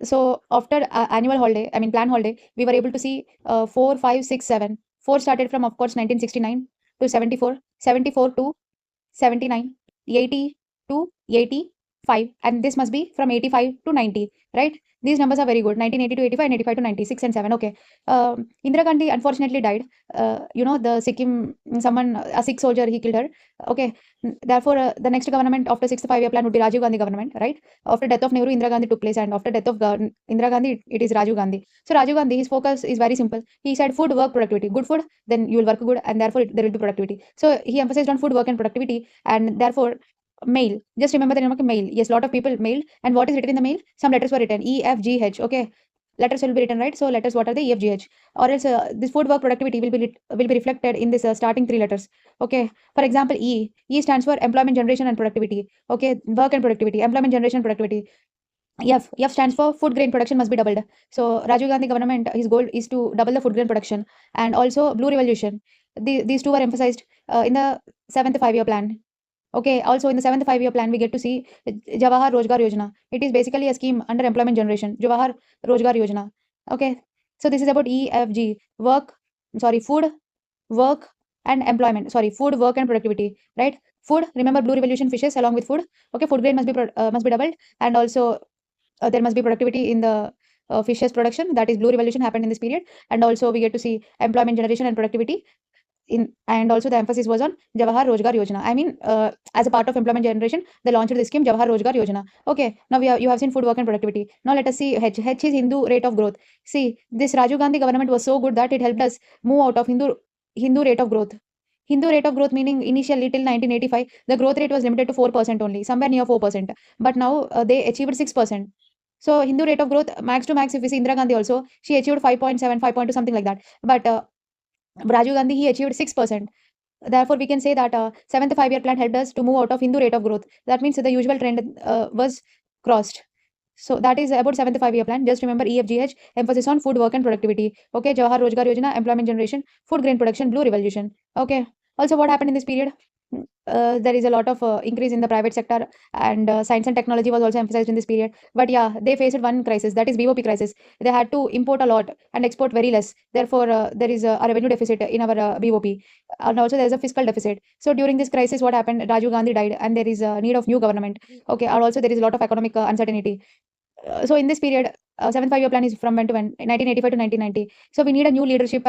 So after annual holiday, I mean plan holiday, we were able to see 4, 5, 6, 7. 4 started from, of course, 1969 to 74, 74 to 79, 80 to 80, 5, and this must be from 85 to 90, right? These numbers are very good. 1980 to 85 and 85 to 90, 6 and 7. Okay. Indira Gandhi unfortunately died. The Sikkim, someone, a Sikh soldier, he killed her. Okay. Therefore, the next government after 6th 5-year plan would be Rajiv Gandhi government, right? After death of Nehru, Indira Gandhi took place, and after death of Indira Gandhi, it is Rajiv Gandhi. So Rajiv Gandhi, his focus is very simple. He said food, work, productivity. Good food, then you will work good, and therefore there will be productivity. So he emphasized on food, work, and productivity, and therefore mail. Just remember the name of mail. Yes, lot of people mailed, and what is written in the mail? Some letters were written, E, F, G, H. Okay, letters will be written, right? So letters, what are the E, F, G, H? Or else this food, work, productivity will be reflected in this starting three letters. Okay, for example, E stands for employment generation and productivity. Okay, work and productivity, employment generation and productivity. F stands for food grain production must be doubled. So Rajiv Gandhi government, his goal is to double the food grain production, and also blue revolution. These two were emphasized in the 7th 5-year plan. Okay, also in the 7th 5-year plan, we get to see Jawahar Rojgar Yojana. It is basically a scheme under employment generation, Jawahar Rojgar Yojana. Okay, so this is about EFG, food, work, and employment. Food, work, and productivity, right? Food, remember blue revolution fishes along with food. Okay, food grain must be doubled, and also there must be productivity in the fishes production. That is blue revolution happened in this period, and also we get to see employment generation and productivity and also the emphasis was on Jawahar Rojgar Yojana. I mean, as a part of employment generation, they launched the scheme Jawahar Rojgar Yojana. Okay, now you have seen food, work, and productivity. Now let us see H. H is Hindu rate of growth. See, this Rajiv Gandhi government was so good that it helped us move out of Hindu rate of growth. Hindu rate of growth meaning initially till 1985, the growth rate was limited to 4% only, somewhere near 4%. But now they achieved 6%. So Hindu rate of growth, max to max, if we see Indira Gandhi also, she achieved 5.7, 5.2, something like that. But Rajiv Gandhi, he achieved 6%. Therefore, we can say that 7th 5-year plan helped us to move out of Hindu rate of growth. That means the usual trend was crossed. So that is about 7th 5-year plan. Just remember EFGH, emphasis on food, work, and productivity. Okay, Jawahar Rojgar Yojana, employment generation, food grain production, blue revolution. Okay. Also, what happened in this period? There is a lot of increase in the private sector, and science and technology was also emphasized in this period. But yeah, they faced one crisis, that is BOP crisis. They had to import a lot and export very less. Therefore, there is a revenue deficit in our BOP, and also there is a fiscal deficit. So during this crisis, what happened? Rajiv Gandhi died, and there is a need of new government. Okay, and also there is a lot of economic uncertainty. So in this period, 7th 5-year plan is from when to when? 1985 to 1990. So we need a new leadership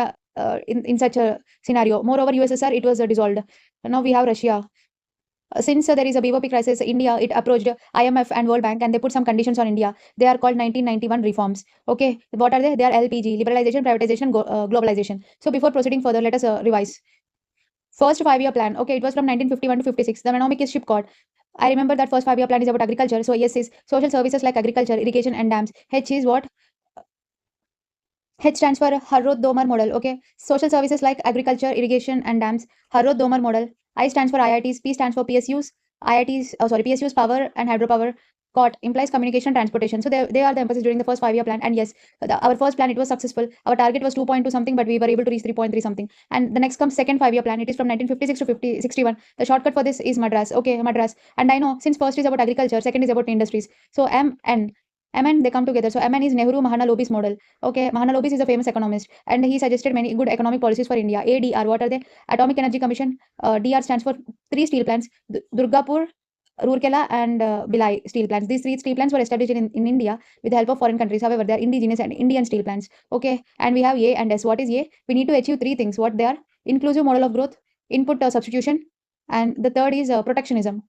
in such a scenario. Moreover, USSR, it was dissolved. Now we have Russia. Since there is a BOP crisis, India, it approached IMF and World Bank, and they put some conditions on India. They are called 1991 reforms. Okay, what are they? They are LPG, liberalization, privatization, globalization. So before proceeding further, let us revise. First 5-year plan. Okay, it was from 1951 to 56. The Mnemonic is ship called. I remember that first 5-year plan is about agriculture. So yes is social services like agriculture, irrigation, and dams. H is what? H stands for Harrod Domar model. Okay, social services like agriculture, irrigation, and dams. Harrod Domar model. I stands for IITs. P stands for PSUs. PSUs power and hydropower. COT implies communication transportation. So they are the emphasis during the first 5-year plan. And yes, our first plan, it was successful. Our target was 2.2 something, but we were able to reach 3.3 something. And the next comes second 5-year plan. It is from 1956 to 61. The shortcut for this is Madras. Okay, Madras. And I know since first is about agriculture, second is about industries. So MN, they come together. So MN is Nehru Mahana Lobis model. Okay, Mahana Lobis is a famous economist, and he suggested many good economic policies for India. ADR, what are they? Atomic Energy Commission. DR stands for 3 steel plants: Durgapur, Rourkela, and Bhilai steel plants. These 3 steel plants were established in India with the help of foreign countries. However, they are indigenous and Indian steel plants. Okay, and we have A and S. What is A? We need to achieve 3 things. What they are? Inclusive model of growth, input substitution, and the third is protectionism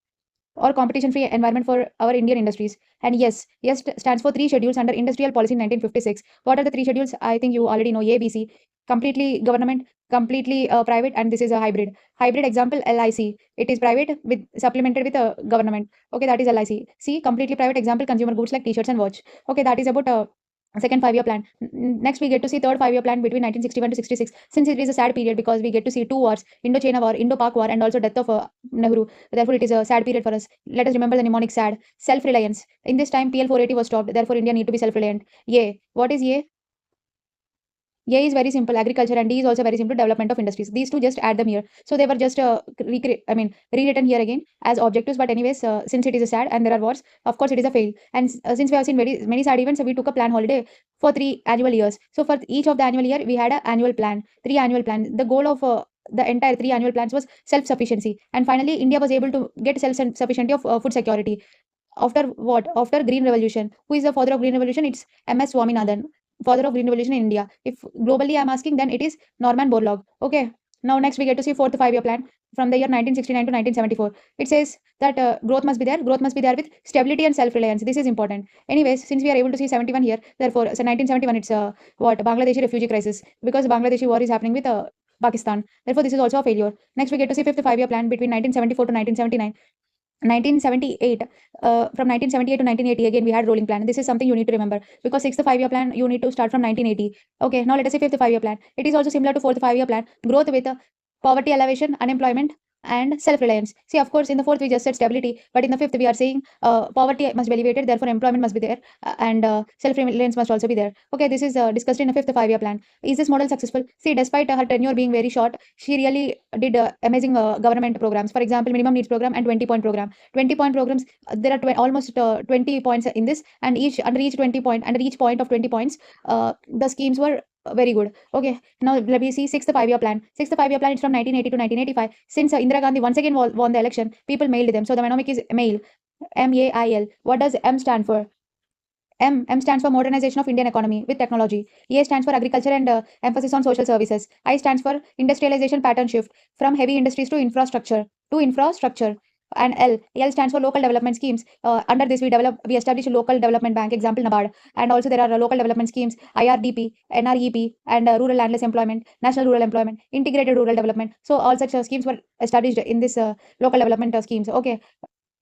or competition free environment for our Indian industries. And yes stands for 3 schedules under industrial policy in 1956. What are the 3 schedules? I think you already know. A, B, C. Completely government, completely private, and this is a hybrid example. LIC, it is private with supplemented with a government. Okay, that is LIC. C, completely private example, consumer goods like t-shirts and watch. Okay, that is about second 5-year plan. Next we get to see third 5-year plan between 1961 to 66. Since it is a sad period because we get to see 2 wars: Indo-China war, Indo-Pak war, and also death of Nehru. Therefore it is a sad period for us. Let us remember the mnemonic SAD. Self-reliance. In this time PL 480 was stopped. Therefore India need to be self-reliant. A, what is A? A is very simple, agriculture, and D is also very simple, development of industries. These two, just add them here. So they were just rewritten here again as objectives. But anyways, since it is a sad and there are wars, of course it is a fail. And since we have seen many sad events, we took a plan holiday for 3 annual years. So for each of the annual year, we had an annual plan, 3 annual plans. The goal of the entire 3 annual plans was self-sufficiency. And finally, India was able to get self-sufficiency of food security. After what? After Green Revolution. Who is the father of Green Revolution? It's MS Swaminathan, father of Green Revolution in India. If globally I'm asking, then it is Norman Borlaug. Okay. Now next we get to see fourth five-year plan from the year 1969 to 1974. It says that growth must be there. Growth must be there with stability and self-reliance. This is important. Anyways, since we are able to see 71 here, therefore, so 1971 it's what? Bangladeshi refugee crisis, because Bangladeshi war is happening with Pakistan. Therefore, this is also a failure. Next, we get to see fifth five-year plan between 1974 to 1979. 1978 from 1978 to 1980 again we had rolling plan. This is something you need to remember, because sixth five-year plan you need to start from 1980. Okay, now let us see fifth five-year plan. It is also similar to fourth five-year plan. Growth with poverty elevation, unemployment, and self-reliance. See, of course, in the fourth we just said stability, but in the fifth we are saying poverty must be alleviated, therefore employment must be there, and self-reliance must also be there. Okay, this is discussed in the fifth five-year plan. Is this model successful? See, despite her tenure being very short, she really did amazing government programs. For example, minimum needs program and 20-point program. 20-point programs, there are almost 20 points in this, and under each point of 20 points, the schemes were very good. Okay, now let me see sixth five-year plan. Sixth five-year plan is from 1980 to 1985. Since Indira Gandhi once again won the election, people mailed them. So the mnemonic is mail. MAIL. What does M stand for? M stands for modernization of Indian economy with technology. A stands for agriculture and emphasis on social services. I stands for industrialization pattern shift from heavy industries to infrastructure. And L stands for local development schemes. Under this, we establish a local development bank, example NABARD, and also there are local development schemes, IRDP, NREP, and rural landless employment, national rural employment, integrated rural development. So all such schemes were established in this local development schemes. Okay,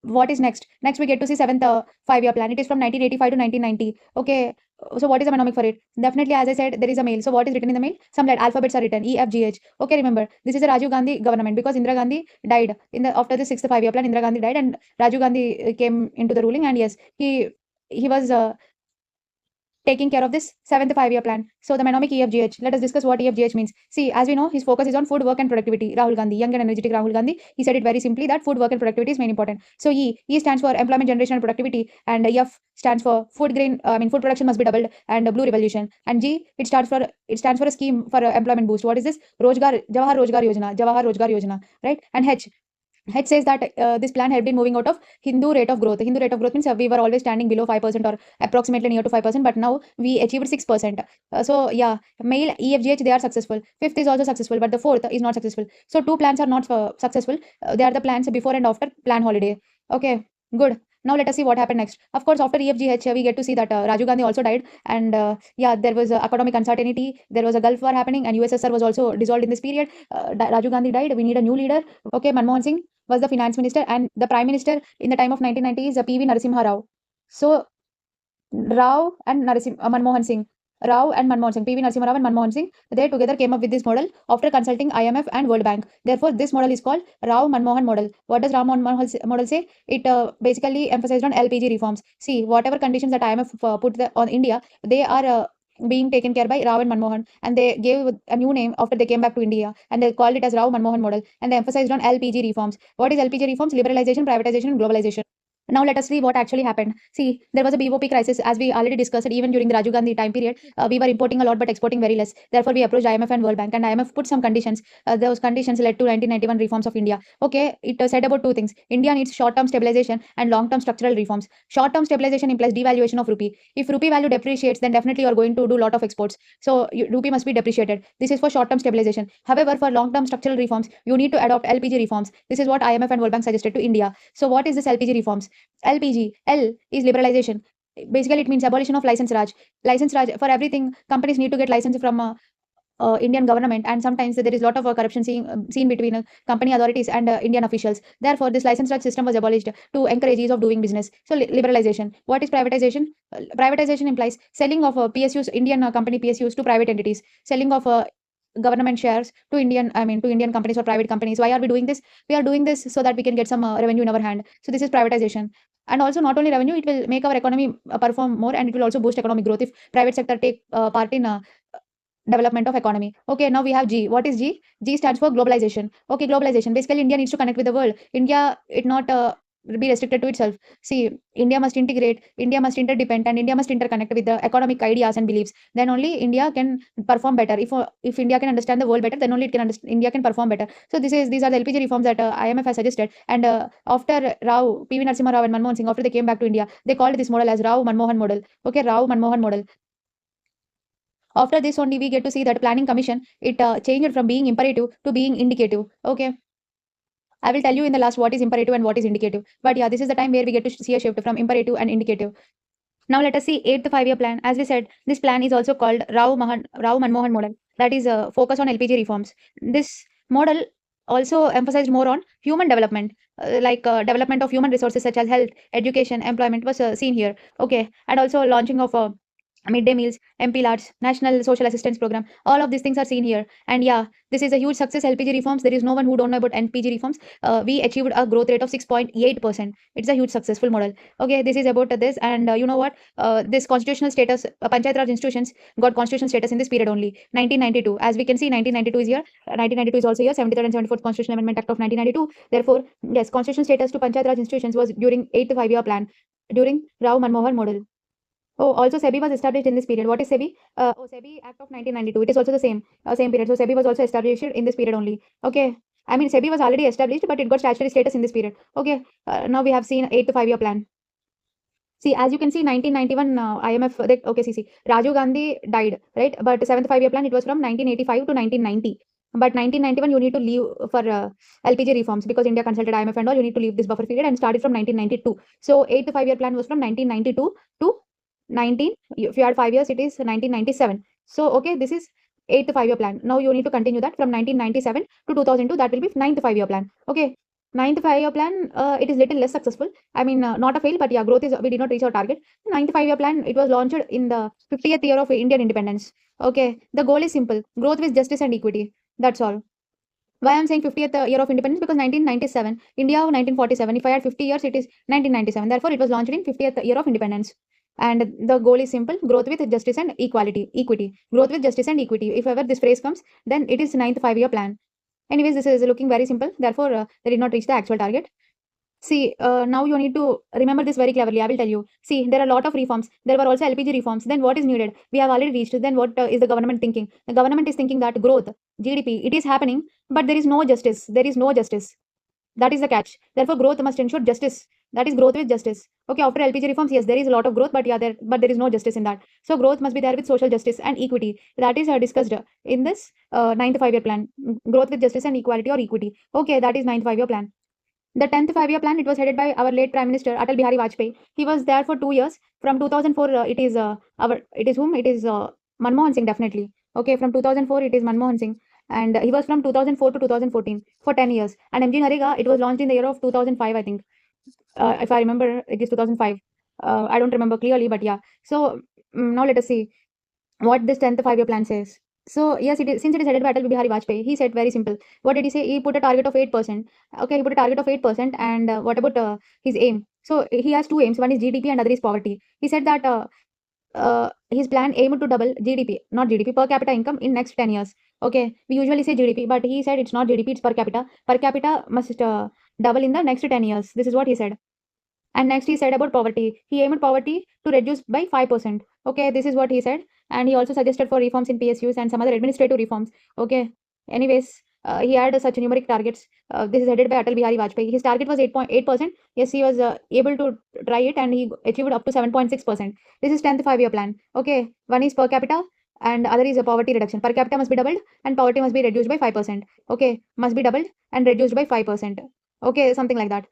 what is next? Next, we get to see seventh five-year plan. It is from 1985 to 1990. Okay, so what is the mnemonic for it? Definitely, as I said, there is a mail. So what is written in the mail? Some alphabets are written, E, F, G, H. Okay, remember, this is a Rajiv Gandhi government, because Indira Gandhi died in the after the sixth five-year plan. Indira Gandhi died, and Rajiv Gandhi came into the ruling, and yes, he was taking care of this seventh five-year plan. So the mnemonic EFGH. Let us discuss what EFGH means. See, as we know, his focus is on food, work, and productivity. Rahul Gandhi, young and energetic Rahul Gandhi, he said it very simply that food, work, and productivity is main important. So E stands for employment generation and productivity, and F stands for food production must be doubled, and blue revolution. And G, it stands for a scheme for employment boost. What is this? Jawahar Rojgar Yojana, right? And H says that this plan had been moving out of Hindu rate of growth. Hindu rate of growth means we were always standing below 5% or approximately near to 5%, but now we achieved 6%. So yeah, mail EFGH, they are successful. Fifth is also successful, but the fourth is not successful. So two plans are not successful. They are the plans before and after plan holiday. Okay, good. Now let us see what happened next. Of course, after EFGH, we get to see that Rajiv Gandhi also died, and yeah, there was economic uncertainty. There was a Gulf War happening, and USSR was also dissolved in this period. Rajiv Gandhi died. We need a new leader. Okay, Manmohan Singh was the finance minister, and the prime minister in the time of 1990 is PV Narasimha Rao. So Rao and Manmohan Singh. Rao and Manmohan Singh, PV Narasimha Rao and Manmohan Singh, they together came up with this model after consulting IMF and World Bank. Therefore, this model is called Rao-Manmohan model. What does Rao-Manmohan model say? It basically emphasized on LPG reforms. See, whatever conditions that IMF put on India, they are being taken care by Rao and Manmohan, and they gave a new name after they came back to India, and they called it as Rao-Manmohan model, and they emphasized on LPG reforms. What is LPG reforms? Liberalization, privatization, and globalization. Now let us see what actually happened. See, there was a BOP crisis, as we already discussed it. Even during the Rajiv Gandhi time period, we were importing a lot but exporting very less. Therefore, we approached IMF and World Bank, and IMF put some conditions. Those conditions led to 1991 reforms of India. Okay, it said about two things. India needs short-term stabilization and long-term structural reforms. Short-term stabilization implies devaluation of rupee. If rupee value depreciates, then definitely you are going to do a lot of exports. So rupee must be depreciated. This is for short-term stabilization. However, for long-term structural reforms, you need to adopt LPG reforms. This is what IMF and World Bank suggested to India. So what is this LPG reforms? LPG, L is liberalization. Basically, it means abolition of license raj. License raj for everything. Companies need to get license from Indian government, and sometimes there is a lot of corruption seen between company authorities and Indian officials. Therefore, this license raj system was abolished to encourage ease of doing business. So, liberalization. What is privatization? Privatization implies selling of PSUs, Indian company PSUs to private entities, selling of government shares to Indian companies or private companies. Why are we doing this? We are doing this so that we can get some revenue in our hand. So this is privatization. And also, not only revenue, it will make our economy perform more, and it will also boost economic growth if private sector take part in development of economy. Okay, now we have G. What is G? G stands for globalization. Okay, globalization. Basically, India needs to connect with the world. India, it not be restricted to itself. See, India must integrate, India must interdepend, and India must interconnect with the economic ideas and beliefs. Then only India can perform better. If India can understand the world better, then only India can perform better. So these are the LPG reforms that IMF has suggested. And after Rao, PV Narasimha Rao and Manmohan Singh, after they came back to India, they called this model as Rao Manmohan model. Okay, Rao Manmohan model. After this only we get to see that planning commission, it changed from being imperative to being indicative. Okay, I will tell you in the last what is imperative and what is indicative. But yeah, this is the time where we get to see a shift from imperative and indicative. Now let us see eighth five-year plan. As we said, this plan is also called Rao Manmohan model. That is focus on LPG reforms. This model also emphasized more on human development, development of human resources such as health, education, employment was seen here. Okay, and also launching of midday meals, MP Lards, National Social Assistance Program. All of these things are seen here. And yeah, this is a huge success. LPG reforms. There is no one who don't know about LPG reforms. We achieved a growth rate of 6.8%. It's a huge successful model. Okay, this is about this. And you know what? This constitutional status, Panchayat Raj institutions got constitutional status in this period only. 1992. As we can see, 1992 is here. 1992 is also here. 73rd and 74th Constitutional Amendment Act of 1992. Therefore, yes, constitutional status to Panchayat Raj institutions was during 8th five-year plan, during Rao Manmohan model. Oh, also SEBI was established in this period. What is SEBI? SEBI Act of 1992. It is also the same period. So SEBI was also established in this period only. Okay. I mean, SEBI was already established, but it got statutory status in this period. Okay. Now we have seen 8th five-year plan. See, as you can see, 1991 IMF. Okay, see. Rajiv Gandhi died, right? But 7th five-year plan, it was from 1985 to 1990. But 1991, you need to leave for LPG reforms because India consulted IMF and all. You need to leave this buffer period and started from 1992. So 8th five-year plan was from 1992 to 19. If you add 5 years, it is 1997. So okay, this is 8th five-year plan. Now you need to continue that from 1997 to 2002. That will be 9th five-year plan. Okay. 9th five-year plan, it is little less successful. I mean, not a fail, but yeah, growth is, we did not reach our target. 9th five-year plan, it was launched in the 50th year of Indian independence. Okay, the goal is simple: growth with justice and equity. That's all. Why I'm saying 50th year of independence? Because 1997, India 1947. If I add 50 years, it is 1997. Therefore, it was launched in 50th year of independence. And the goal is simple: growth with justice and equity. Growth with justice and equity. If ever this phrase comes, then it is 9th five-year plan. Anyways, this is looking very simple. Therefore, they did not reach the actual target. See, now you need to remember this very cleverly. I will tell you. See, there are a lot of reforms. There were also LPG reforms. Then what is needed? We have already reached. Then what is the government thinking? The government is thinking that growth, GDP, it is happening, but there is no justice. There is no justice. That is the catch. Therefore, growth must ensure justice. That is growth with justice. Okay, after LPG reforms, yes, there is a lot of growth, but yeah, there is no justice in that. So growth must be there with social justice and equity. That is discussed in this 9th five-year plan. Growth with justice and equality or equity. Okay, that is 9th five-year plan. The 10th five-year plan, it was headed by our late Prime Minister Atal Bihari Vajpayee. He was there for 2 years. From 2004, it is Manmohan Singh, definitely. Okay, from 2004, it is Manmohan Singh. And he was from 2004 to 2014 for 10 years. And MG Nariga, it was launched in the year of 2005, I think. If I remember, it is 2005. I don't remember clearly, but yeah. So now let us see what this 10th five-year plan says. So yes, it is, since it is headed by Atal Bihari Vajpayee, he said very simple. What did he say? He put a target of 8%. Okay, he put a target of 8%. And what about his aim? So he has two aims. One is GDP and other is poverty. He said that his plan aimed to double GDP, not GDP, per capita income in next 10 years. Okay, we usually say GDP, but he said it's not GDP, it's per capita. Per capita must double in the next 10 years. This is what he said. And next he said about poverty. He aimed poverty to reduce by 5%. Okay, this is what he said. And he also suggested for reforms in PSUs and some other administrative reforms. Okay. Anyways, he had such numeric targets. This is headed by Atal Bihari Vajpayee. His target was 8.8%. Yes, he was able to try it and he achieved up to 7.6%. This is 10th five-year plan. Okay. One is per capita and other is a poverty reduction. Per capita must be doubled and poverty must be reduced by 5%. Okay. Must be doubled and reduced by 5%. Okay. Something like that.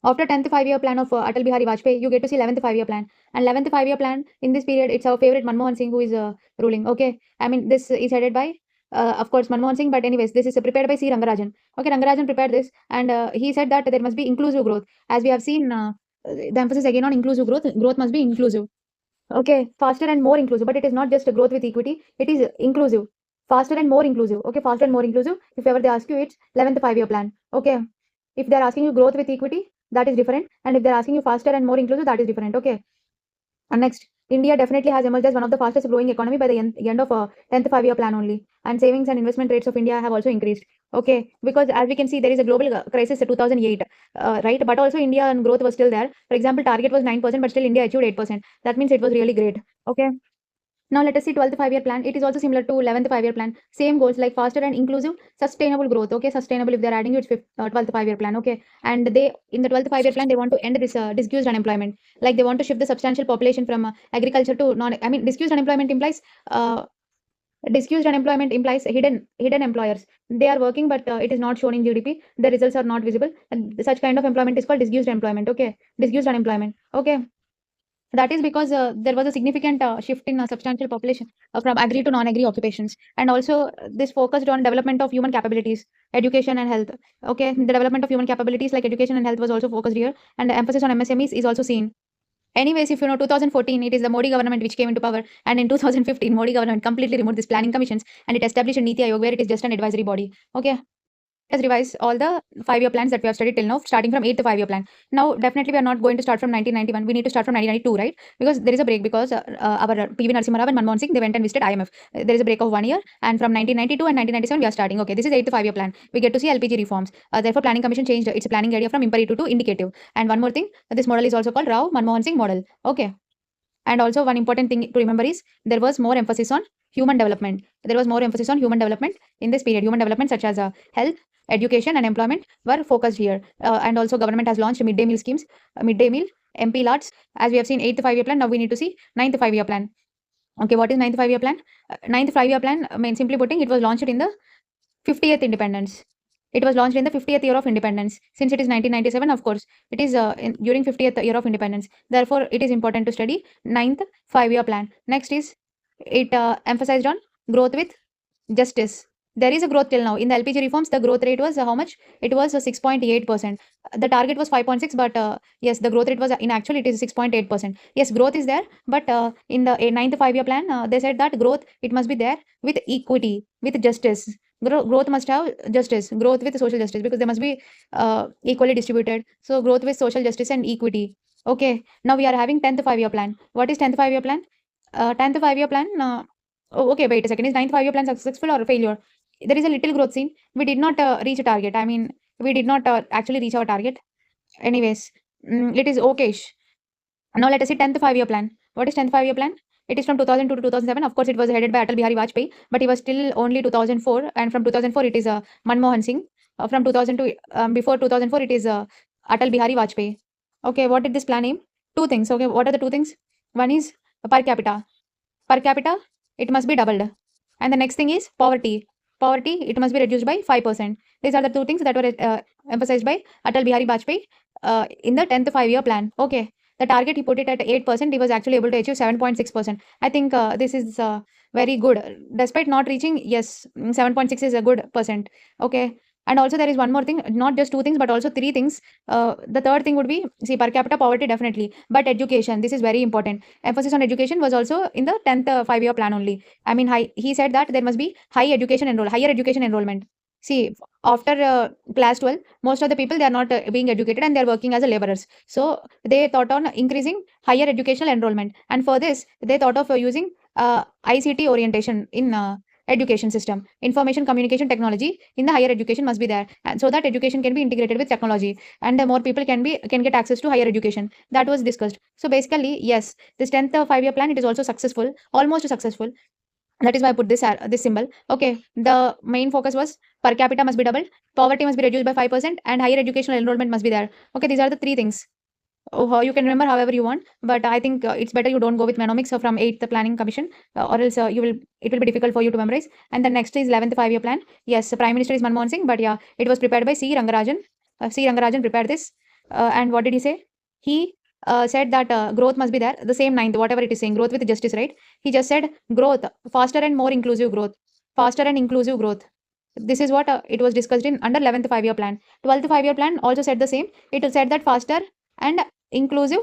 After 10th five-year plan of Atal Bihari Vajpayee, you get to see 11th five-year plan. And 11th five-year plan, in this period, it's our favorite Manmohan Singh who is ruling. Okay. I mean, this is headed by, of course, Manmohan Singh. But anyways, this is prepared by C. Rangarajan. Okay, Rangarajan prepared this. And he said that there must be inclusive growth. As we have seen, the emphasis again on inclusive growth. Growth must be inclusive. Okay, faster and more inclusive. But it is not just a growth with equity. It is inclusive. Faster and more inclusive. Okay, faster and more inclusive. If ever they ask you, it's 11th five-year plan. Okay. If they're asking you growth with equity, that is different. And if they're asking you faster and more inclusive, that is different. Okay. And next, India definitely has emerged as one of the fastest growing economy by the end of 10th five-year plan only. And savings and investment rates of India have also increased. Okay, because as we can see, there is a global crisis in 2008, right? But also India and growth was still there. For example, target was 9%, but still India achieved 8%. That means it was really great. Okay. Now let us see 12th five-year plan. It is also similar to 11th five-year plan. Same goals like faster and inclusive, sustainable growth. Okay, sustainable. If they're adding it, it's 12th five-year plan. Okay, and they in the 12th five-year plan they want to end this disguised unemployment. Like they want to shift the substantial population from agriculture to non. I mean, disguised unemployment implies hidden employers. They are working, but it is not shown in GDP. The results are not visible. And such kind of employment is called disguised employment. Okay, disguised unemployment. Okay, that is because there was a significant shift in substantial population from agri to non-agri occupations, and also this focused on development of human capabilities, education and health. Okay, the development of human capabilities like education and health was also focused here, and the emphasis on MSMEs is also seen. Anyways, if you know 2014, it is the Modi government which came into power, and in 2015, Modi government completely removed these planning commissions and it established a Niti Aayog where it is just an advisory body. Okay, let's revise all the five-year plans that we have studied till now, starting from 8th five-year plan. Now, definitely, we are not going to start from 1991. We need to start from 1992, right? Because there is a break because our PV Narasimha Rao and Manmohan Singh, they went and visited IMF. There is a break of 1 year, and from 1992 and 1997, we are starting. Okay, this is 8th five-year plan. We get to see LPG reforms. Therefore, Planning Commission changed its planning area from imperative to indicative. And one more thing, this model is also called Rao Manmohan Singh model. Okay. And also one important thing to remember is there was more emphasis on human development. There was more emphasis on human development in this period. Human development such as health, education and employment were focused here. And also government has launched midday meal schemes, midday meal, MP lots. As we have seen 8th five-year plan, now we need to see 9th five-year plan. Okay, what is 9th five-year plan? 9th five-year plan, simply putting, it was launched in the 50th independence. It was launched in the 50th year of independence. Since it is 1997, of course, it is during 50th year of independence. Therefore, it is important to study 9th five-year plan. Next is it emphasized on growth with justice. There is a growth till now. In the LPG reforms, the growth rate was how much? It was 6.8%. The target was 5.6, but yes, the growth rate was in actual it is 6.8%. Yes, growth is there, but in the 9th five-year plan, they said that growth it must be there with equity, with justice. Growth must have justice, growth with social justice, because they must be equally distributed. So growth with social justice and equity. Okay, now we are having 10th five-year plan. What is 10th five-year plan? 10th five-year plan. Oh, okay, wait a second. Is 9th five-year plan successful or a failure? There is a little growth seen. We did not reach a target. I mean, we did not actually reach our target. Anyways, it is okayish. Now let us see 10th five-year plan. What is 10th five-year plan? It is from 2002 to 2007. Of course, it was headed by Atal Bihari Vajpayee, but he was still only 2004. And from 2004, it is Manmohan Singh. From 2002, before 2004, it is Atal Bihari Vajpayee. Okay, what did this plan aim? Two things. Okay, what are the two things? One is per capita. Per capita, it must be doubled. And the next thing is poverty. Poverty, it must be reduced by 5%. These are the two things that were emphasized by Atal Bihari Vajpayee in the 10th five-year plan. Okay. The target, he put it at 8%. He was actually able to achieve 7.6%. I think this is very good. Despite not reaching, yes, 7.6 is a good percent. Okay. And also there is one more thing, not just two things, but also three things. The third thing would be, see, per capita poverty definitely, but education, this is very important. Emphasis on education was also in the 10th five-year plan only. I mean, he said that there must be higher education enrollment. See, after class 12, most of the people, they are not being educated and they are working as a laborers. So they thought on increasing higher educational enrollment. And for this, they thought of using ICT orientation in education system. Information communication technology in the higher education must be there, and so that education can be integrated with technology, and more people can get access to higher education. That was discussed. So basically, yes, this 10th five-year plan, it is also successful, almost successful. That is why I put this symbol. Okay, the main focus was per capita must be doubled, poverty must be reduced by 5%, and higher educational enrollment must be there. Okay, these are the three things. Oh, you can remember however you want, but I think it's better you don't go with mnemonics from 8th planning commission, or else it will be difficult for you to memorize. And the next is 11th five-year plan. Yes, the prime minister is Manmohan Singh, but yeah, it was prepared by C Rangarajan. C Rangarajan prepared this, and what did he say? He said that growth must be there, the same ninth, whatever it is saying, growth with justice, right? He just said growth, faster and more inclusive growth, faster and inclusive growth. This is what it was discussed in under 11th five-year plan. 12th five-year plan also said the same. It said that faster and inclusive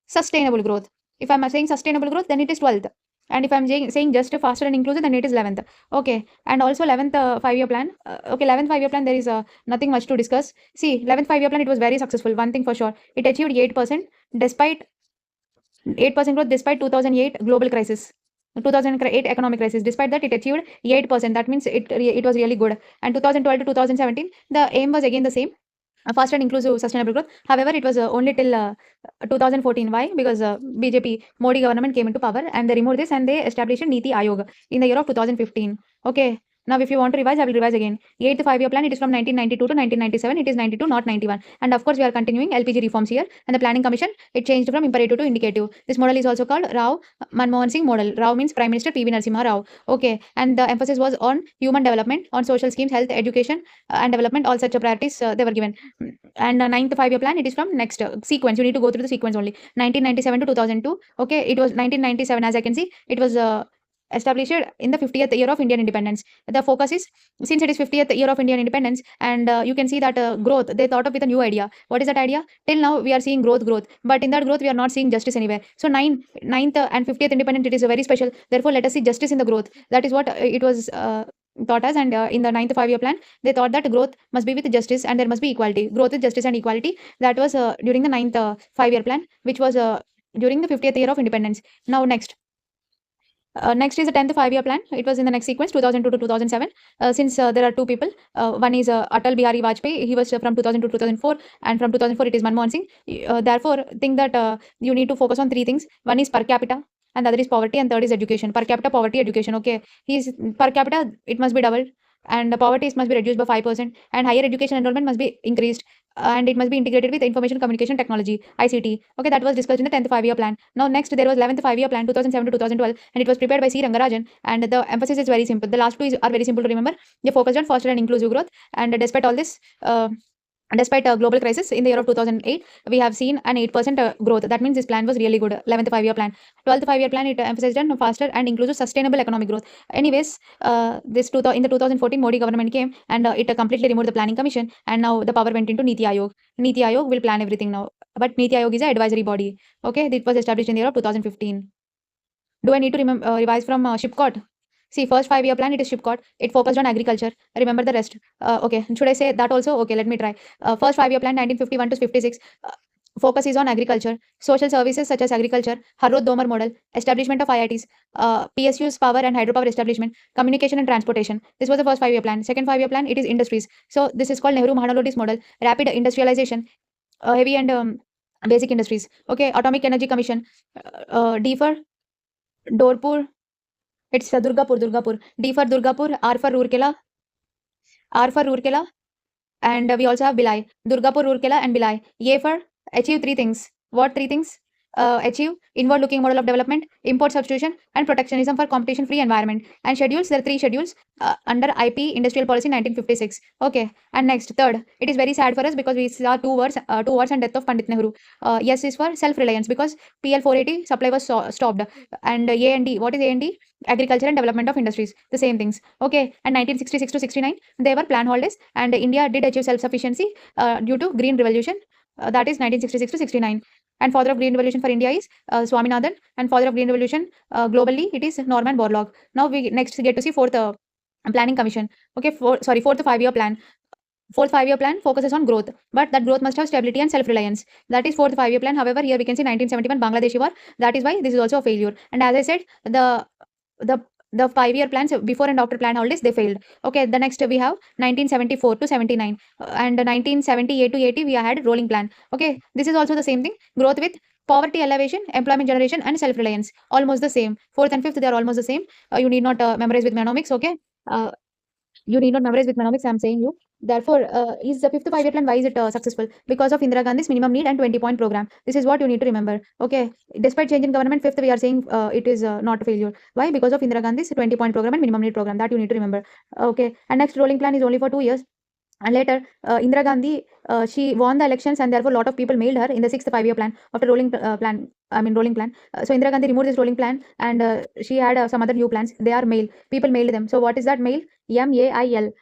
sustainable growth. If I'm saying sustainable growth, then it is 12th. And if I'm saying just faster and inclusive, then it is 11th. Okay. And also 11th five-year plan. Okay, 11th five-year plan, there is nothing much to discuss. See, 11th five-year plan, it was very successful. One thing for sure. It achieved 8% despite 8% growth despite 2008 global crisis. 2008 economic crisis. Despite that, it achieved 8%. That means it was really good. And 2012 to 2017, the aim was again the same, fast and inclusive sustainable growth. However, it was only till 2014. Why? Because BJP Modi government came into power and they removed this and they established Niti Aayog in the year of 2015. Okay. Now, if you want to revise, I will revise again. 8th 5-year plan, it is from 1992 to 1997. It is 92, not 91. And of course, we are continuing LPG reforms here. And the planning commission, it changed from imperative to indicative. This model is also called Rao Manmohan Singh model. Rao means Prime Minister PV Narasimha Rao. Okay. And the emphasis was on human development, on social schemes, health, education, and development. All such priorities they were given. And the 9th 5-year plan, it is from next sequence. You need to go through the sequence only. 1997 to 2002. Okay. It was 1997, as I can see. It was established in the 50th year of Indian independence. The focus is, since it is 50th year of Indian independence, and you can see that growth, they thought of with a new idea. What is that idea? Till now, we are seeing growth, but in that growth, we are not seeing justice anywhere. So 9th and 50th independence, it is very special. Therefore, let us see justice in the growth. That is what it was thought as. And in the 9th 5-year plan, they thought that growth must be with justice and there must be equality. Growth with justice and equality. That was during the 9th 5-year plan, which was during the 50th year of independence. Now, next is the 10th 5-year plan. It was in the next sequence, 2002 to 2007. Since there are two people, one is Atal Bihari Vajpayee. He was from 2002 to 2004, and from 2004 it is Manmohan Singh. Therefore, think that you need to focus on three things. One is per capita, and the other is poverty, and third is education. Per capita, poverty, education. Okay, he's per capita, it must be doubled, and the poverty must be reduced by 5%, and higher education enrollment must be increased, and it must be integrated with information communication technology, ICT. Okay, that was discussed in the 10th 5-year plan. Now, next there was 11th 5-year plan, 2007 to 2012, and it was prepared by C. Rangarajan. And the emphasis is very simple. The last two are very simple to remember. They focused on foster and inclusive growth. And despite all this, despite a global crisis in the year of 2008, we have seen an 8% growth. That means this plan was really good. 11th 5-year plan. 12th 5-year plan, it emphasized on faster and inclusive sustainable economic growth. Anyways, in the 2014 Modi government came, and it completely removed the planning commission, and now the power went into Niti Aayog. Niti Aayog will plan everything now. But Niti Aayog is an advisory body. Okay, it was established in the year of 2015. Do I need to revise from Shipcott? See, first 5-year plan, it is Shipcott. It focused on agriculture. Remember the rest. Okay, should I say that also? Okay, let me try. First 5-year plan, 1951 to 56. Focus is on agriculture, social services such as agriculture, Harrod Domar model, establishment of IITs, PSUs, power and hydropower establishment, communication and transportation. This was the first 5-year plan. Second 5-year plan, it is industries. So this is called Nehru Mahalanobis model, rapid industrialization, heavy and basic industries. Okay, Atomic Energy Commission, D for Dorpur. It's Durgapur. D for Durgapur, R for Rourkela, and we also have Bilai. Durgapur, Rourkela, and Bilai. A for achieve three things. What three things? Achieve inward-looking model of development, import substitution, and protectionism for competition-free environment. And schedules, there are three schedules under IP Industrial Policy 1956. Okay. And next, third, it is very sad for us because we saw two wars and death of Pandit Nehru. Yes is for self-reliance because PL 480 supply was stopped. And A and D, what is A and D? Agriculture and development of industries, the same things. Okay. And 1966 to 69, they were plan holidays, and India did achieve self-sufficiency due to Green Revolution. That is 1966 to 69. And father of Green Revolution for India is Swaminathan, and father of Green Revolution globally, it is Norman Borlaug. Now we next get to see fourth planning commission. Okay, fourth 5-year plan. Fourth 5-year plan focuses on growth, but that growth must have stability and self-reliance. That is fourth 5-year plan. However, here we can see 1971 Bangladeshi war. That is why this is also a failure. And as I said, the 5-year plans before and after plan holidays, they failed. Okay, the next we have 1974 to 79, and 1978 to 80 we had rolling plan. Okay, this is also the same thing. Growth with poverty elevation, employment generation, and self-reliance, almost the same. Fourth and fifth, they are almost the same. You need not memorize with mnemonics. Okay, you need not memorize with mnemonics, I'm saying you. Therefore, is the fifth 5-year plan, why is it successful? Because of Indira Gandhi's minimum need and 20-point program. This is what you need to remember. Okay, despite change in government, fifth we are saying it is not a failure. Why? Because of Indira Gandhi's 20-point program and minimum need program. That you need to remember. Okay, and next rolling plan is only for 2 years. And later, Indira Gandhi, she won the elections, and therefore a lot of people mailed her in the sixth 5-year plan after rolling plan. So Indira Gandhi removed this rolling plan, and she had some other new plans. They are mail. People mailed them. So what is that mail? MAIL.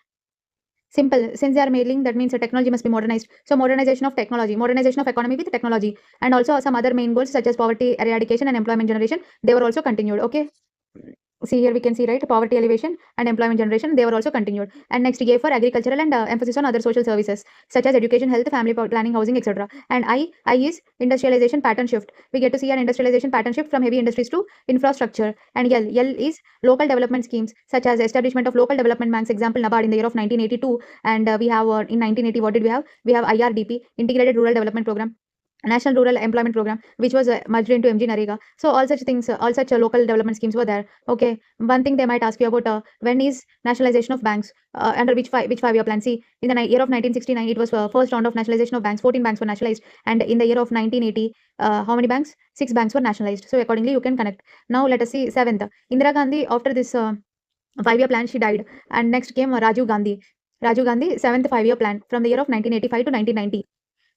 Simple. Since they are mailing, that means the technology must be modernized. So modernization of technology, modernization of economy with technology, and also some other main goals such as poverty eradication and employment generation, they were also continued. Okay. See here we can see, right, poverty elevation and employment generation, they were also continued. And next A for agricultural and emphasis on other social services such as education, health, family planning, housing, etc. And I is industrialization pattern shift. We get to see an industrialization pattern shift from heavy industries to infrastructure. And L is local development schemes such as establishment of local development banks, example NABARD in the year of 1982. And we have in 1980, what did we have? We have IRDP, integrated rural development program, National Rural Employment Program, which was merged into MG Narega. So all such things, all such local development schemes were there. Okay, one thing they might ask you about, when is nationalization of banks, under which 5-year plan? See, in the year of 1969, it was first round of nationalization of banks. 14 banks were nationalized, and in the year of 1980, how many banks? 6 banks were nationalized. So accordingly, you can connect. Now let us see seventh. Indira Gandhi, after this 5-year plan, she died, and next came Rajiv Gandhi. Rajiv Gandhi, seventh 5-year plan from the year of 1985 to 1990.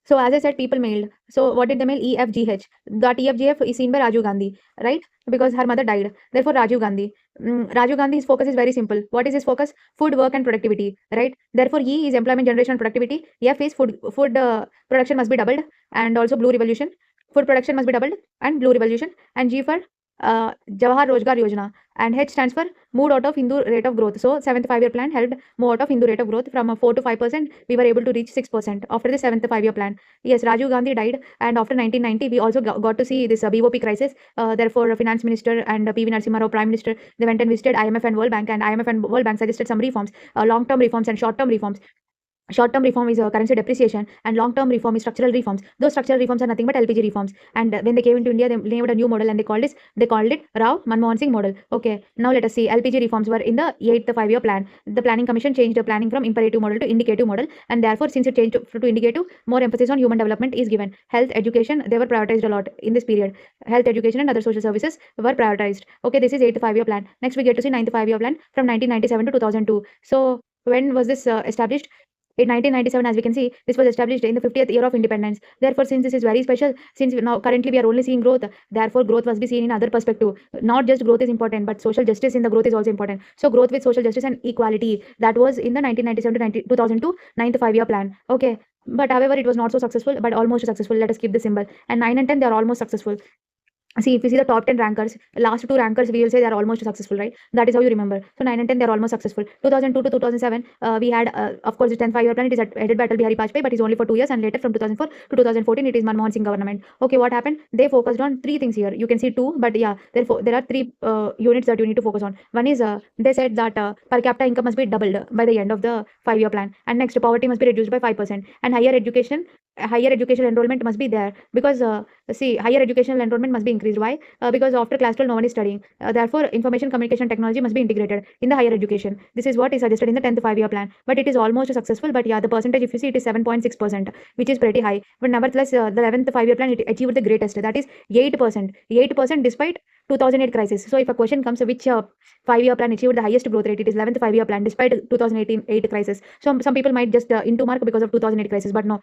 So as I said, people mailed. So what did they mail? EFGH. That EFGH is seen by Rajiv Gandhi, right? Because her mother died. Therefore, Rajiv Gandhi. Rajiv Gandhi's focus is very simple. What is his focus? Food, work, and productivity, right? Therefore, E is employment generation and productivity. F is food production must be doubled, and also blue revolution. Food production must be doubled and blue revolution. And G for Jawahar Rojgar Yojana. And H stands for moved out of Hindu rate of growth. So seventh 5-year plan helped move out of Hindu rate of growth from 4 to 5%. We were able to reach 6% after the seventh 5-year plan. Yes, Rajiv Gandhi died, and after 1990, we also got to see this BOP crisis. Therefore, Finance Minister and PV Narasimha Rao, Prime Minister, they went and visited IMF and World Bank, and IMF and World Bank suggested some reforms, long-term reforms and short-term reforms. Short-term reform is currency depreciation, and long-term reform is structural reforms. Those structural reforms are nothing but LPG reforms. And when they came into India, they named a new model, and they called it Rao Manmohan Singh model. Okay, now let us see. LPG reforms were in the 8th 5-year plan. The Planning Commission changed the planning from imperative model to indicative model, and therefore, since it changed to indicative, more emphasis on human development is given. Health, education, they were prioritized a lot in this period. Health, education, and other social services were prioritized. Okay, this is 8th 5-year plan. Next, we get to see 9th 5-year plan from 1997 to 2002. So when was this established? In 1997, as we can see, this was established in the 50th year of independence. Therefore, since this is very special, since now currently we are only seeing growth, therefore growth must be seen in other perspective. Not just growth is important, but social justice in the growth is also important. So growth with social justice and equality, that was in the 1997 to 2002 9th 5-year plan. Okay. But however, it was not so successful, but almost successful. Let us keep the symbol. And 9 and 10, they are almost successul. See, if you see the top 10 rankers, last 2 rankers, we will say they are almost successful, right? That is how you remember. So 9 and 10, they are almost successful. 2002 to 2007, we had, of course, the 10th 5-year plan. It is headed by Atal Bihari Vajpayee, but it's only for 2 years. And later, from 2004 to 2014, it is Manmohan Singh government. Okay, what happened? They focused on 3 things here. You can see 2, but yeah, therefore there are 3 units that you need to focus on. One is they said that per capita income must be doubled by the end of the 5-year plan, and next, poverty must be reduced by 5%, and higher educational enrollment must be there, because see, higher educational enrollment must be increased. Why? Because after class 12, no one is studying. Therefore, information communication technology must be integrated in the higher education. This is what is suggested in the 10th 5-year plan. But it is almost successful. But yeah, the percentage, if you see, it is 7.6%, which is pretty high. But nevertheless, the 11th 5-year plan, it achieved the greatest. That is 8%. 8% despite 2008 crisis. So if a question comes, which 5-year plan achieved the highest growth rate, it is 11th 5-year plan despite 2008 crisis. So some people might just into mark because of 2008 crisis, but no.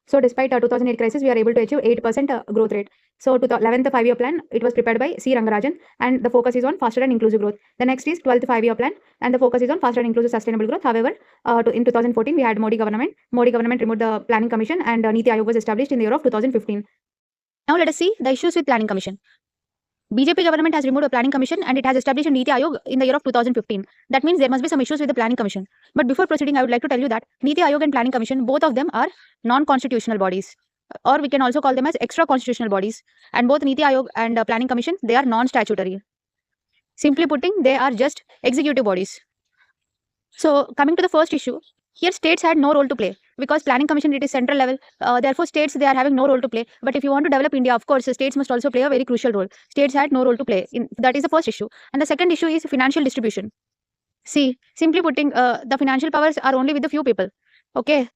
So despite 2008 crisis, we are able to achieve 8% growth rate. So to the 11th 5-year plan, it was prepared by C. Rangarajan, and the focus is on faster and inclusive growth. The next is 12th 5-year plan, and the focus is on faster and inclusive sustainable growth. However, in 2014, we had Modi government. Modi government removed the planning commission, and Niti Aayog was established in the year of 2015. Now let us see the issues with planning commission. BJP government has removed a planning commission, and it has established a Niti Aayog in the year of 2015. That means there must be some issues with the planning commission. But before proceeding, I would like to tell you that Niti Aayog and planning commission, both of them are non-constitutional bodies, or we can also call them as extra-constitutional bodies. And both Niti Aayog and planning commission, they are non-statutory. Simply putting, they are just executive bodies. So coming to the first issue, here states had no role to play, because planning commission, it is central level. Therefore, states, they are having no role to play. But if you want to develop India, of course, states must also play a very crucial role. States had no role to play. That is the first issue. And the second issue is financial distribution. See, simply putting, the financial powers are only with the few people. Okay,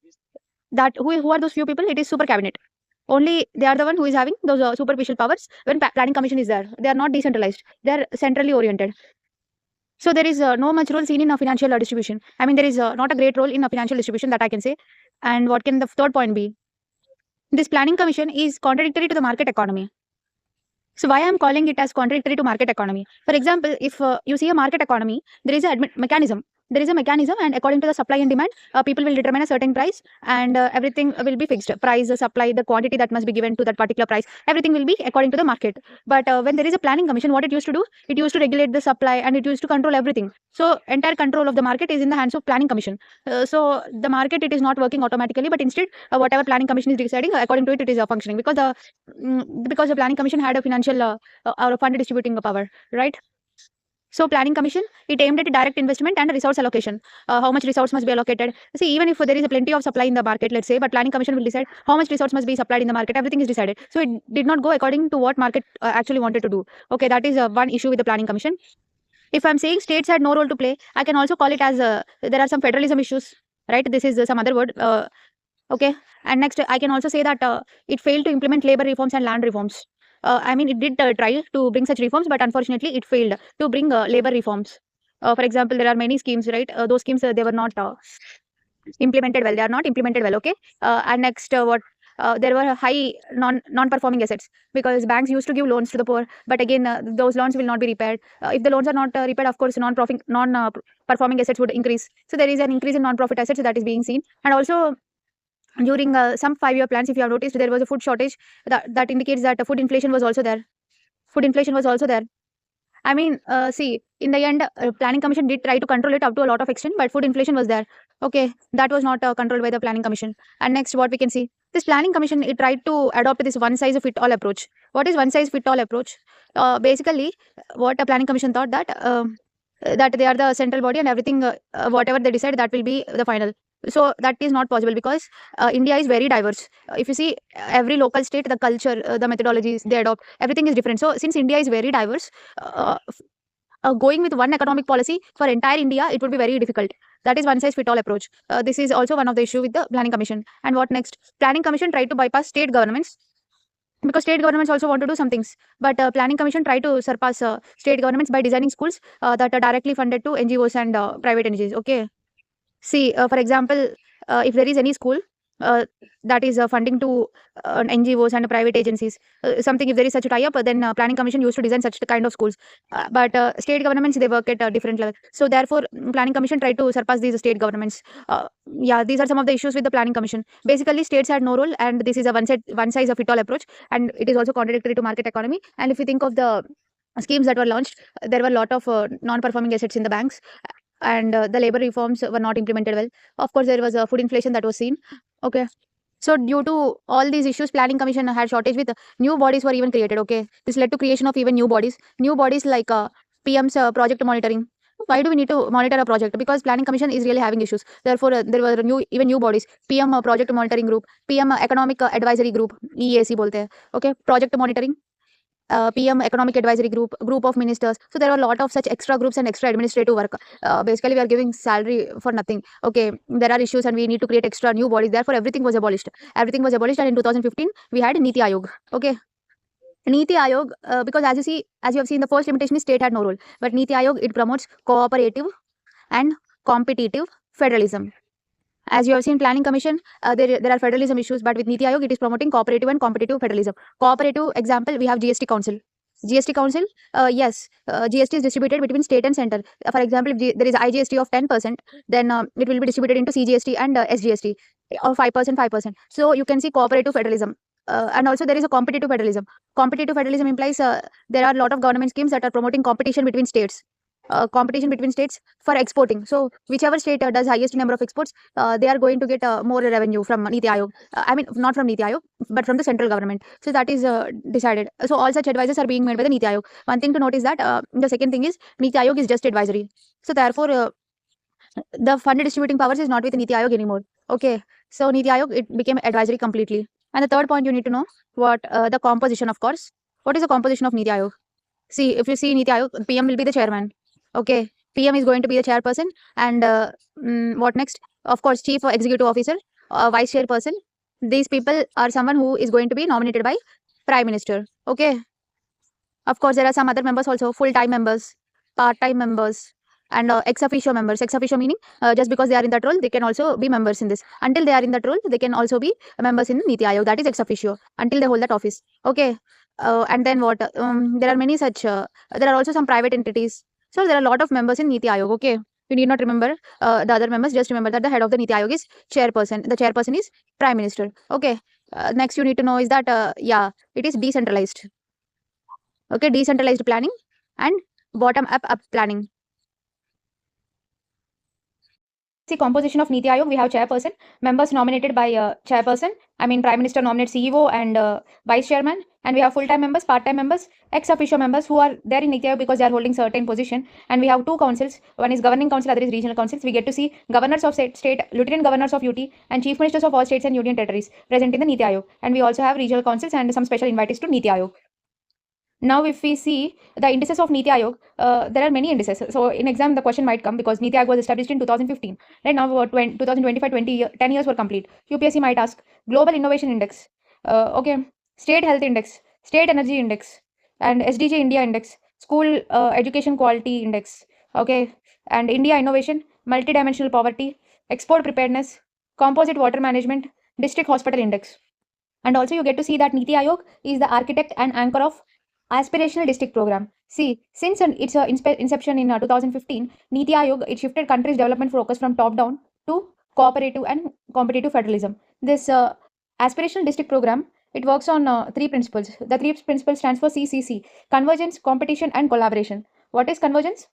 that who are those few people? It is super cabinet. Only they are the one who is having those superficial powers when planning commission is there. They are not decentralized. They are centrally oriented. So there is no much role seen in a financial distribution. I mean, there is not a great role in a financial distribution, that I can say. And what can the third point be? This planning commission is contradictory to the market economy. So why I am calling it as contradictory to market economy? For example, if you see a market economy, there is a mechanism there is a mechanism, and according to the supply and demand, people will determine a certain price, and everything will be fixed. Price, supply, the quantity that must be given to that particular price, everything will be according to the market. But when there is a planning commission, what it used to do, it used to regulate the supply, and it used to control everything. So entire control of the market is in the hands of planning commission. So the market, it is not working automatically, but instead whatever planning commission is deciding, according to it, it is functioning, because the planning commission had a financial or a fund distributing power, right? So planning commission, it aimed at direct investment and resource allocation. How much resource must be allocated? See, even if there is a plenty of supply in the market, let's say, but planning commission will decide how much resource must be supplied in the market. Everything is decided. So it did not go according to what market actually wanted to do. Okay, that is one issue with the planning commission. If I'm saying states had no role to play, I can also call it as there are some federalism issues, right? This is some other word. Okay, and next I can also say that it failed to implement labor reforms and land reforms. I mean, it did try to bring such reforms, but unfortunately, it failed to bring labor reforms. For example, there are many schemes, right? Those schemes, they were not implemented well. They are not implemented well. Okay, and next, what? There were high non-performing assets, because banks used to give loans to the poor, but again, those loans will not be repaired. If the loans are not repaired, of course, non-performing assets would increase. So there is an increase in non-profit assets that is being seen, and also during some 5-year plans, if you have noticed, there was a food shortage. That indicates that food inflation was also there. Food inflation was also there. I mean, see, in the end, planning commission did try to control it up to a lot of extent, but food inflation was there. Okay, that was not controlled by the planning commission. And next, what we can see, this planning commission, it tried to adopt this one size fit all approach. What is one size fit all approach? Basically, what a planning commission thought that they are the central body, and everything, whatever they decide, that will be the final. So that is not possible, because India is very diverse. If you see every local state, the culture, the methodologies they adopt, everything is different. So since India is very diverse, going with one economic policy for entire India, it would be very difficult. That is one size fit all approach. This is also one of the issue with the planning commission. And what next? Planning commission tried to bypass state governments, because state governments also want to do some things, but planning commission tried to surpass state governments by designing schools that are directly funded to NGOs and private entities. Okay, see, for example, if there is any school that is funding to NGOs and private agencies, something, if there is such a tie-up, then planning commission used to design such kind of schools. But state governments, they work at a different level. So therefore, planning commission tried to surpass these state governments. Yeah, these are some of the issues with the planning commission. Basically, states had no role, and this is a one size of it all approach, and it is also contradictory to market economy. And if you think of the schemes that were launched, there were a lot of non-performing assets in the banks, and the labor reforms were not implemented well. Of course, there was a food inflation that was seen. Okay, so due to all these issues, planning commission had shortage with new bodies were even created. Okay, this led to creation of even new bodies like PM's project monitoring. Why do we need to monitor a project? Because planning commission is really having issues. Therefore, there were new bodies. PM project monitoring group, PM economic advisory group, EAC bolte hai. Okay, project monitoring, PM economic advisory group of ministers. So there are a lot of such extra groups and extra administrative work. Basically, we are giving salary for nothing. Okay, there are issues, and we need to create extra new bodies. Therefore, everything was abolished. And in 2015, we had Niti Aayog. Okay, Niti Aayog, because as you have seen, the first limitation is state had no role, but Niti Aayog, it promotes cooperative and competitive federalism. As you have seen, planning commission, there are federalism issues, but with Niti Aayog, it is promoting cooperative and competitive federalism. Cooperative example, we have GST Council. GST Council, yes, GST is distributed between state and center. For example, if there is IGST of 10%, then it will be distributed into CGST and SGST of 5%, 5%. So you can see cooperative federalism. And also there is a competitive federalism. Competitive federalism implies there are a lot of government schemes that are promoting competition between states. For exporting. So whichever state does highest number of exports, they are going to get more revenue from Niti Aayog. I mean, not from Niti Aayog, but from the central government. So that is decided. So all such advices are being made by the Niti Aayog. One thing to note is that the second thing is Niti Aayog is just advisory. So therefore, the fund distributing powers is not with Niti Aayog anymore. Okay, so Niti Aayog, it became advisory completely. And the third point you need to know, what the composition, of course. What is the composition of Niti Aayog? See, if you see Niti Aayog, PM will be the chairman. Okay, PM is going to be the chairperson, and what next? Of course, chief executive officer, vice chairperson. These people are someone who is going to be nominated by prime minister. Okay, of course, there are some other members also, full-time members, part-time members, and ex officio members. Ex officio meaning just because they are in that role, they can also be members in this. Until they are in that role, they can also be members in Niti Aayog. That is ex officio until they hold that office. Okay, and then what? There are many such. There are also some private entities. So there are a lot of members in Niti Aayog. Okay, You need not remember the other members. Just remember that the head of the Niti Aayog is chairperson. The chairperson is prime minister. Okay. Next, you need to know is that yeah, it is decentralized. Okay, decentralized planning and bottom up planning. See, composition of Niti Aayog, we have chairperson, members nominated by chairperson. I mean, Prime Minister nominates CEO and vice chairman. And we have full-time members, part-time members, ex-officio members who are there in Niti Aayog because they are holding certain position. And we have two councils. One is governing council, other is regional councils. We get to see governors of state, lieutenant governors of UT, and chief ministers of all states and union territories present in the Niti Aayog. And we also have regional councils and some special invitees to Niti Aayog. Now, if we see the indices of Niti Aayog, there are many indices. So, in exam, the question might come because Niti Aayog was established in 2015. Right now, 2025, 10 years were complete. UPSC might ask Global Innovation Index, okay, State Health Index, State Energy Index, and SDG India Index, School Education Quality Index, okay, and India Innovation, Multidimensional Poverty, Export Preparedness, Composite Water Management, District Hospital Index. And also, you get to see that Niti Aayog is the architect and anchor of Aspirational District Program. See, since its inception in 2015, Niti Aayog, it shifted country's development focus from top-down to cooperative and competitive federalism. This Aspirational District Program, it works on three principles. The three principles stands for CCC, convergence, competition and collaboration. What is convergence?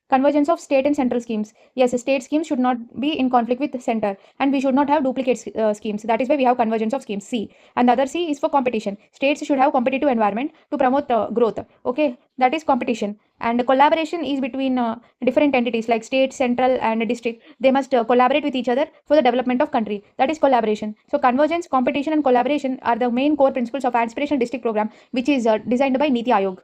Convergence of state and central schemes. Yes, state schemes should not be in conflict with the center, and we should not have duplicate schemes. That is why we have convergence of schemes, C. And the other C is for competition. States should have competitive environment to promote growth. Okay, that is competition. And collaboration is between different entities like state, central, and district. They must collaborate with each other for the development of country. That is collaboration. So convergence, competition, and collaboration are the main core principles of Aspirational District Program, which is designed by Niti Aayog.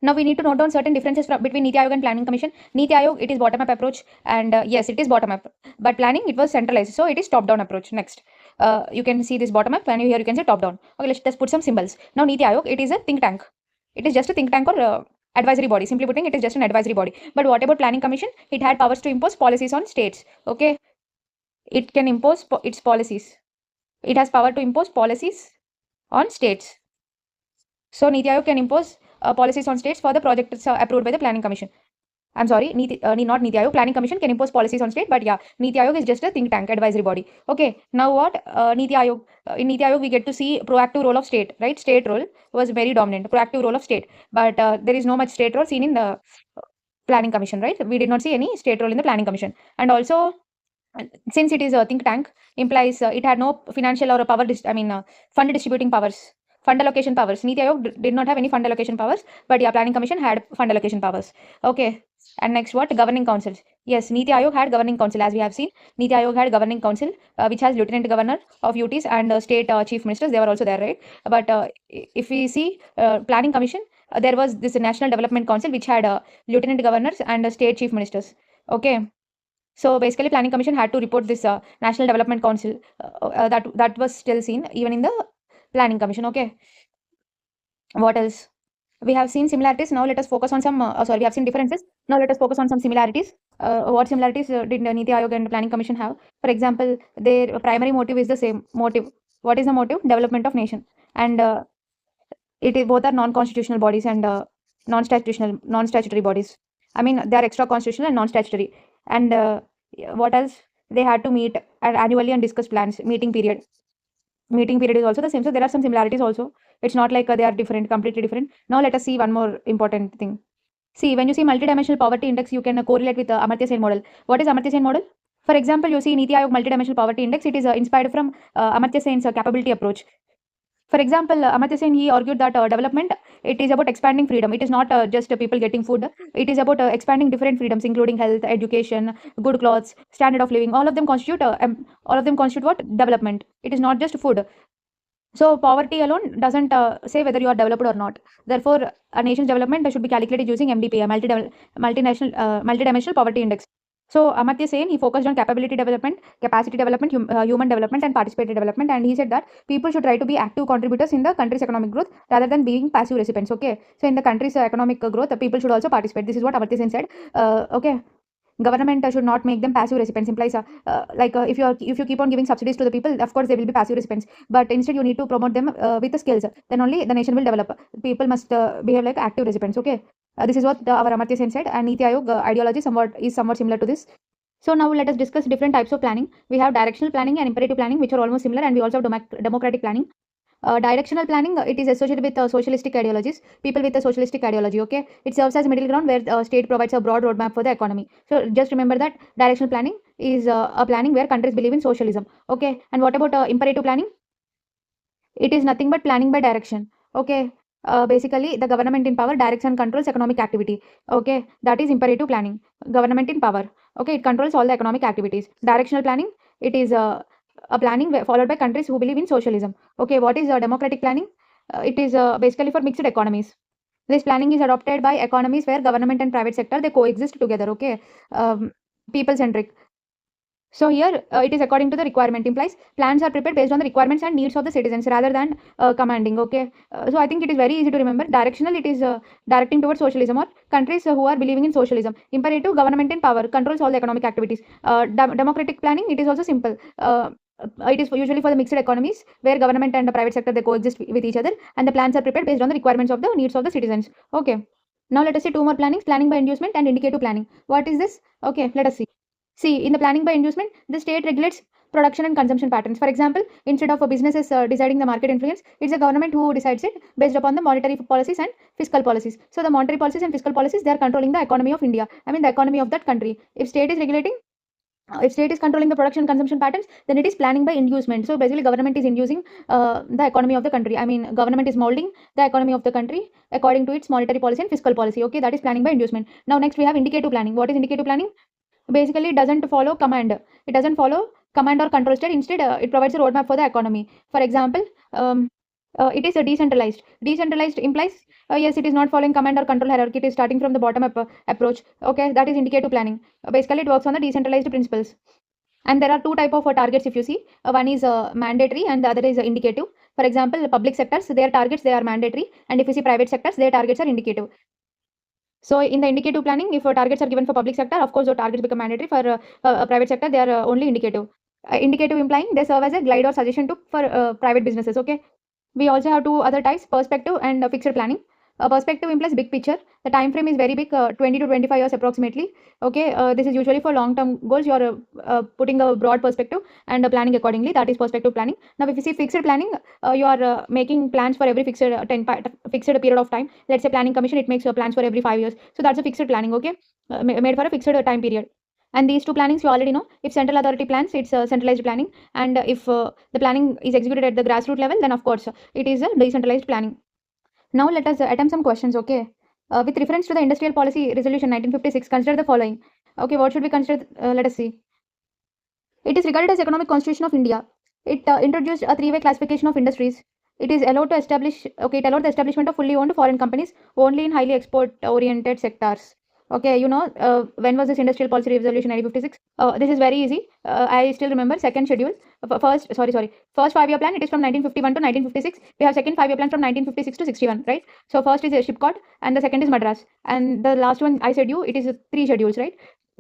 Now we need to note down certain differences between Niti Aayog and Planning Commission. Niti Aayog, it is bottom-up approach, and yes, it is bottom-up. But planning, it was centralized, so it is top-down approach. Next, you can see this bottom-up, and here you can see top-down. Okay, let's put some symbols. Now Niti Aayog, it is a think tank. It is just a think tank or advisory body. Simply putting, it is just an advisory body. But what about Planning Commission? It had powers to impose policies on states. Okay, it can impose its policies. It has power to impose policies on states. So Niti Aayog can impose policies on states for the projects approved by the Planning Commission. I'm sorry, not Niti Aayog. Planning Commission can impose policies on state, but yeah, Niti Aayog is just a think tank advisory body. Okay, now what? Niti Aayog. In Niti Aayog, we get to see proactive role of state, right? State role was very dominant, proactive role of state. But there is no much state role seen in the Planning Commission, right? We did not see any state role in the Planning Commission. And also, since it is a think tank, implies it had no financial or fund distributing powers. Fund allocation powers. Niti Aayog did not have any fund allocation powers, but yeah, Planning Commission had fund allocation powers. Okay. And next, what? Governing councils. Yes, Niti Aayog had governing council, as we have seen. Niti Aayog had governing council, which has lieutenant governor of UTs and state chief ministers. They were also there, right? But if we see Planning Commission, there was this National Development Council, which had lieutenant governors and state chief ministers. Okay. So basically, Planning Commission had to report this National Development Council that was still seen even in the Planning Commission. Okay. What else? We have seen similarities. Now let us focus on some. We have seen differences. Now let us focus on some similarities. What similarities did Niti Aayog and Planning Commission have? For example, their primary motive is the same motive. What is the motive? Development of nation. And both are non-constitutional bodies and non-statutory bodies. I mean, they are extra constitutional and non-statutory. And what else? They had to meet annually and discuss plans. Meeting period is also the same. So there are some similarities also. It's not like they are different, completely different. Now let us see one more important thing. See, when you see multidimensional poverty index, you can correlate with the Amartya Sen model. What is Amartya Sen model? For example, you see Niti Aayog multidimensional poverty index. It is inspired from Amartya Sen's capability approach. For example, Amartya Sen, he argued that development, it is about expanding freedom. It is not just people getting food. It is about expanding different freedoms, including health, education, good clothes, standard of living. All of them constitute what? Development. It is not just food. So poverty alone doesn't say whether you are developed or not. Therefore, a nation's development should be calculated using MDP, multidimensional poverty index. So Amartya Sen, he focused on capability development, capacity development, human development, and participatory development. And he said that people should try to be active contributors in the country's economic growth rather than being passive recipients. Okay. So in the country's economic growth, people should also participate. This is what Amartya Sen said. Okay. Government should not make them passive recipients. Implies if you keep on giving subsidies to the people, of course they will be passive recipients. But instead you need to promote them with the skills. Then only the nation will develop. People must behave like active recipients. Okay. This is what our Amartya Sen said, and Niti Aayog ideology somewhat similar to this. So now let us discuss different types of planning. We have directional planning and imperative planning, which are almost similar, and we also have democratic planning. Directional planning, it is associated with socialistic ideologies, people with a socialistic ideology. Okay, it serves as a middle ground where the state provides a broad roadmap for the economy. So just remember that directional planning is a planning where countries believe in socialism. Okay, and what about imperative planning? It is nothing but planning by direction. Okay, basically the government in power directs and controls economic activity. Okay, that is imperative planning. Government in power. Okay, it controls all the economic activities. Directional planning, it is a planning followed by countries who believe in socialism. Okay, what is democratic planning? It is basically for mixed economies. This planning is adopted by economies where government and private sector they coexist together. Okay, people centric. So here it is according to the requirement, implies plans are prepared based on the requirements and needs of the citizens rather than commanding. Okay, so I think it is very easy to remember. Directional, it is directing towards socialism or countries who are believing in socialism. Imperative, government in power controls all the economic activities. Democratic planning, it is also simple. It is usually for the mixed economies where government and the private sector they coexist with each other, and the plans are prepared based on the requirements of the needs of the citizens. Okay, now let us see two more plannings: planning by inducement and indicative planning. What is this? Okay, let us see. See, in the planning by inducement, the state regulates production and consumption patterns. For example, instead of a businesses deciding the market influence, it's the government who decides it based upon the monetary policies and fiscal policies. So the monetary policies and fiscal policies, they are controlling the economy of India. I mean the economy of that country. If state is regulating, if state is controlling the production and consumption patterns, then it is planning by inducement. So basically, government is inducing the economy of the country. I mean, government is molding the economy of the country according to its monetary policy and fiscal policy. Okay, that is planning by inducement. Now next we have indicative planning. What is indicative planning? Basically, it doesn't follow command. It doesn't follow command or control state. Instead, it provides a roadmap for the economy. For example, it is a decentralized. Decentralized implies yes, it is not following command or control hierarchy. It is starting from the bottom up approach. Okay, that is indicative planning. Basically, it works on the decentralized principles. And there are two type of targets. If you see, one is mandatory and the other is indicative. For example, public sectors, their targets they are mandatory, and if you see private sectors, their targets are indicative. So in the indicative planning, if targets are given for public sector, of course, the targets become mandatory. For private sector, they are only indicative. Indicative implying they serve as a guide or suggestion to for private businesses. Okay. We also have two other types: perspective and fixed planning. Perspective implies big picture. The time frame is very big, 20 to 25 years approximately. Okay, this is usually for long-term goals. You are putting a broad perspective and planning accordingly. That is perspective planning. Now, if you see fixed planning, you are making plans for every fixed fixed period of time. Let's say planning commission, it makes plans for every 5 years. So that's a fixed planning. Okay, made for a fixed time period. And these two plannings you already know. If central authority plans, it's centralized planning, and if the planning is executed at the grassroots level, then of course it is a decentralized planning. Now let us attempt some questions. Okay, with reference to the Industrial Policy Resolution 1956, consider the following. Okay, what should we consider? Let us see. It is regarded as economic constitution of India. It introduced a three-way classification of industries. It is allowed to establish. Okay, it allowed the establishment of fully owned foreign companies only in highly export-oriented sectors. Okay, you know, when was this Industrial Policy Resolution 1956? This is very easy. I still remember second schedule. First 5-year plan, it is from 1951 to 1956. We have second 5-year plan from 1956 to 61, right? So first is a Shipcod and the second is Madras. And the last one I said you, it is 3 schedules, right?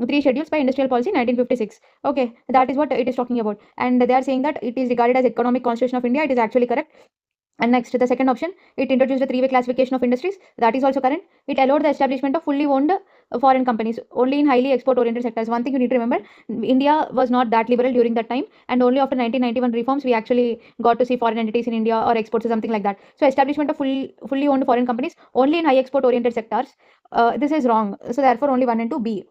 3 schedules by Industrial Policy 1956. Okay, that is what it is talking about. And they are saying that it is regarded as economic constitution of India. It is actually correct. And next, the second option, it introduced a three-way classification of industries. That is also correct. It allowed the establishment of fully owned foreign companies only in highly export-oriented sectors. One thing you need to remember, India was not that liberal during that time, and only after 1991 reforms we actually got to see foreign entities in India or exports or something like that. So establishment of fully owned foreign companies only in high export-oriented sectors. This is wrong. So therefore, only 1 and 2 B.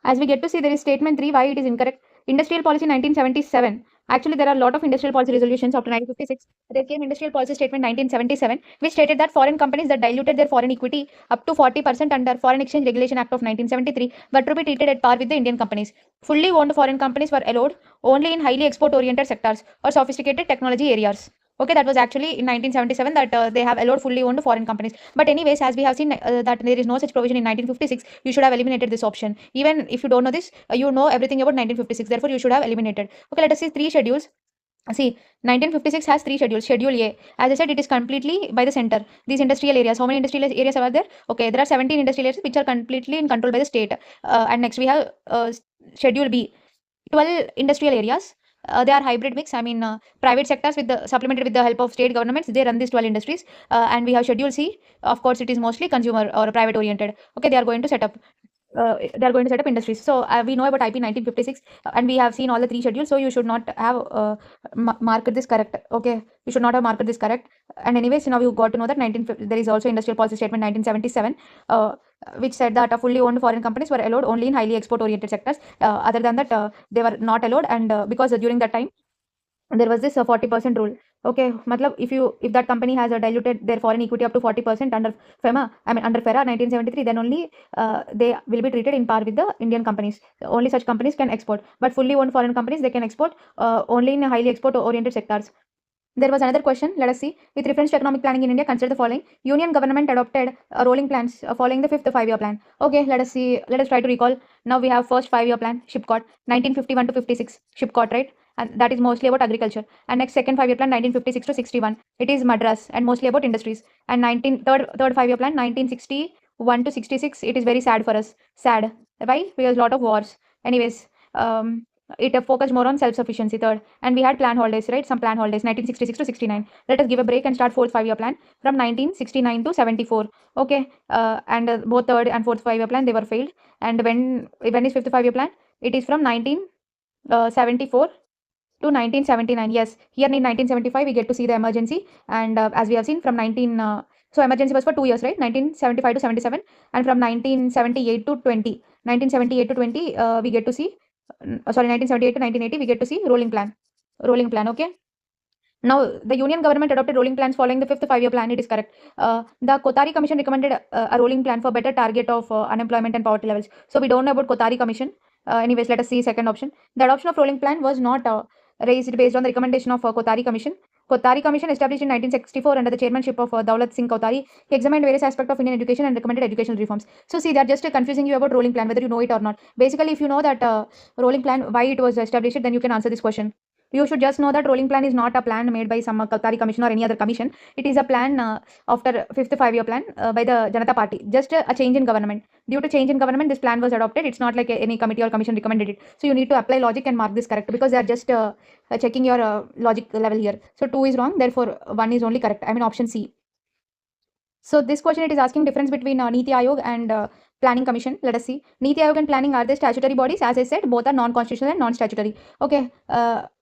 As we get to see, there is statement 3, why it is incorrect. Industrial Policy 1977. Actually, there are a lot of industrial policy resolutions after 1956. There came Industrial Policy Statement 1977, which stated that foreign companies that diluted their foreign equity up to 40% under Foreign Exchange Regulation Act of 1973 were to be treated at par with the Indian companies. Fully owned foreign companies were allowed only in highly export-oriented sectors or sophisticated technology areas. Okay, that was actually in 1977 that they have allowed fully owned foreign companies. But anyways, as we have seen that there is no such provision in 1956, you should have eliminated this option. Even if you don't know this, you know everything about 1956. Therefore, you should have eliminated. Okay, let us see 3 schedules. See, 1956 has 3 schedules. Schedule A, as I said, it is completely by the center. These industrial areas, how many industrial areas are there? Okay, there are 17 industrial areas which are completely in control by the state. And next we have Schedule B, 12 industrial areas. They are hybrid mix. I mean, private sectors with the supplemented with the help of state governments, they run these 12 industries. And we have Schedule C. Of course, it is mostly consumer or private oriented. Okay, they are going to set up. They are going to set up industries. So we know about IP 1956, and we have seen all the three schedules. So you should not have marked this correct. Okay, you should not have marked this correct. And anyways, now you got to know that there is also Industrial Policy Statement 1977, which said that fully owned foreign companies were allowed only in highly export oriented sectors. Other than that, they were not allowed. And because during that time there was this 40% rule. Okay, matlab if that company has diluted their foreign equity up to 40% under FERA 1973, then only they will be treated in par with the Indian companies. Only such companies can export, but fully owned foreign companies, they can export only in highly export oriented sectors. There was another question. Let us see. With reference to economic planning in India, consider the following. Union government adopted rolling plans following the fifth five-year plan. Okay, let us see. Let us try to recall. Now we have first five-year plan, Shipcot, 1951 to 56, Shipcot, right? And that is mostly about agriculture. And next second five-year plan, 1956 to 61, it is Madras and mostly about industries. And third five-year plan, 1961 to 66, it is very sad for us. Sad. Why? Because a lot of wars. Anyways, it focused more on self-sufficiency. Third, and we had plan holidays, right? Some plan holidays, 1966 to 69. Let us give a break and start fourth five-year plan from 1969 to 74. Okay, and both third and fourth five-year plan, they were failed. And when is fifth five-year plan? It is from 1974 to 1979. Yes, here in 1975 we get to see the emergency, and as we have seen from so emergency was for 2 years, right? 1975 to 77, and from 1978 to 20, 1978 to 20, we get to see 1978 to 1980, we get to see rolling plan. Okay. Now, the Union government adopted rolling plans following the fifth five-year plan. It is correct. The Kothari Commission recommended a rolling plan for better target of unemployment and poverty levels. So we don't know about Kothari Commission. Anyways, let us see second option. The adoption of rolling plan was not raised based on the recommendation of Kothari Commission. Kothari Commission, established in 1964 under the chairmanship of Daulat Singh Kothari, he examined various aspects of Indian education and recommended educational reforms. So see, they are just confusing you about rolling plan, whether you know it or not. Basically, if you know that rolling plan, why it was established, then you can answer this question. You should just know that rolling plan is not a plan made by some Kothari Commission or any other commission. It is a plan after fifth five-year plan by the Janata Party. Just a change in government. Due to change in government, this plan was adopted. It's not like any committee or commission recommended it. So you need to apply logic and mark this correct, because they are just checking your logic level here. So 2 is wrong. Therefore, 1 is only correct. I mean option C. So this question, it is asking difference between Niti Aayog and Planning Commission. Let us see. Niti Aayog and Planning are the statutory bodies. As I said, both are non-constitutional and non-statutory. Okay.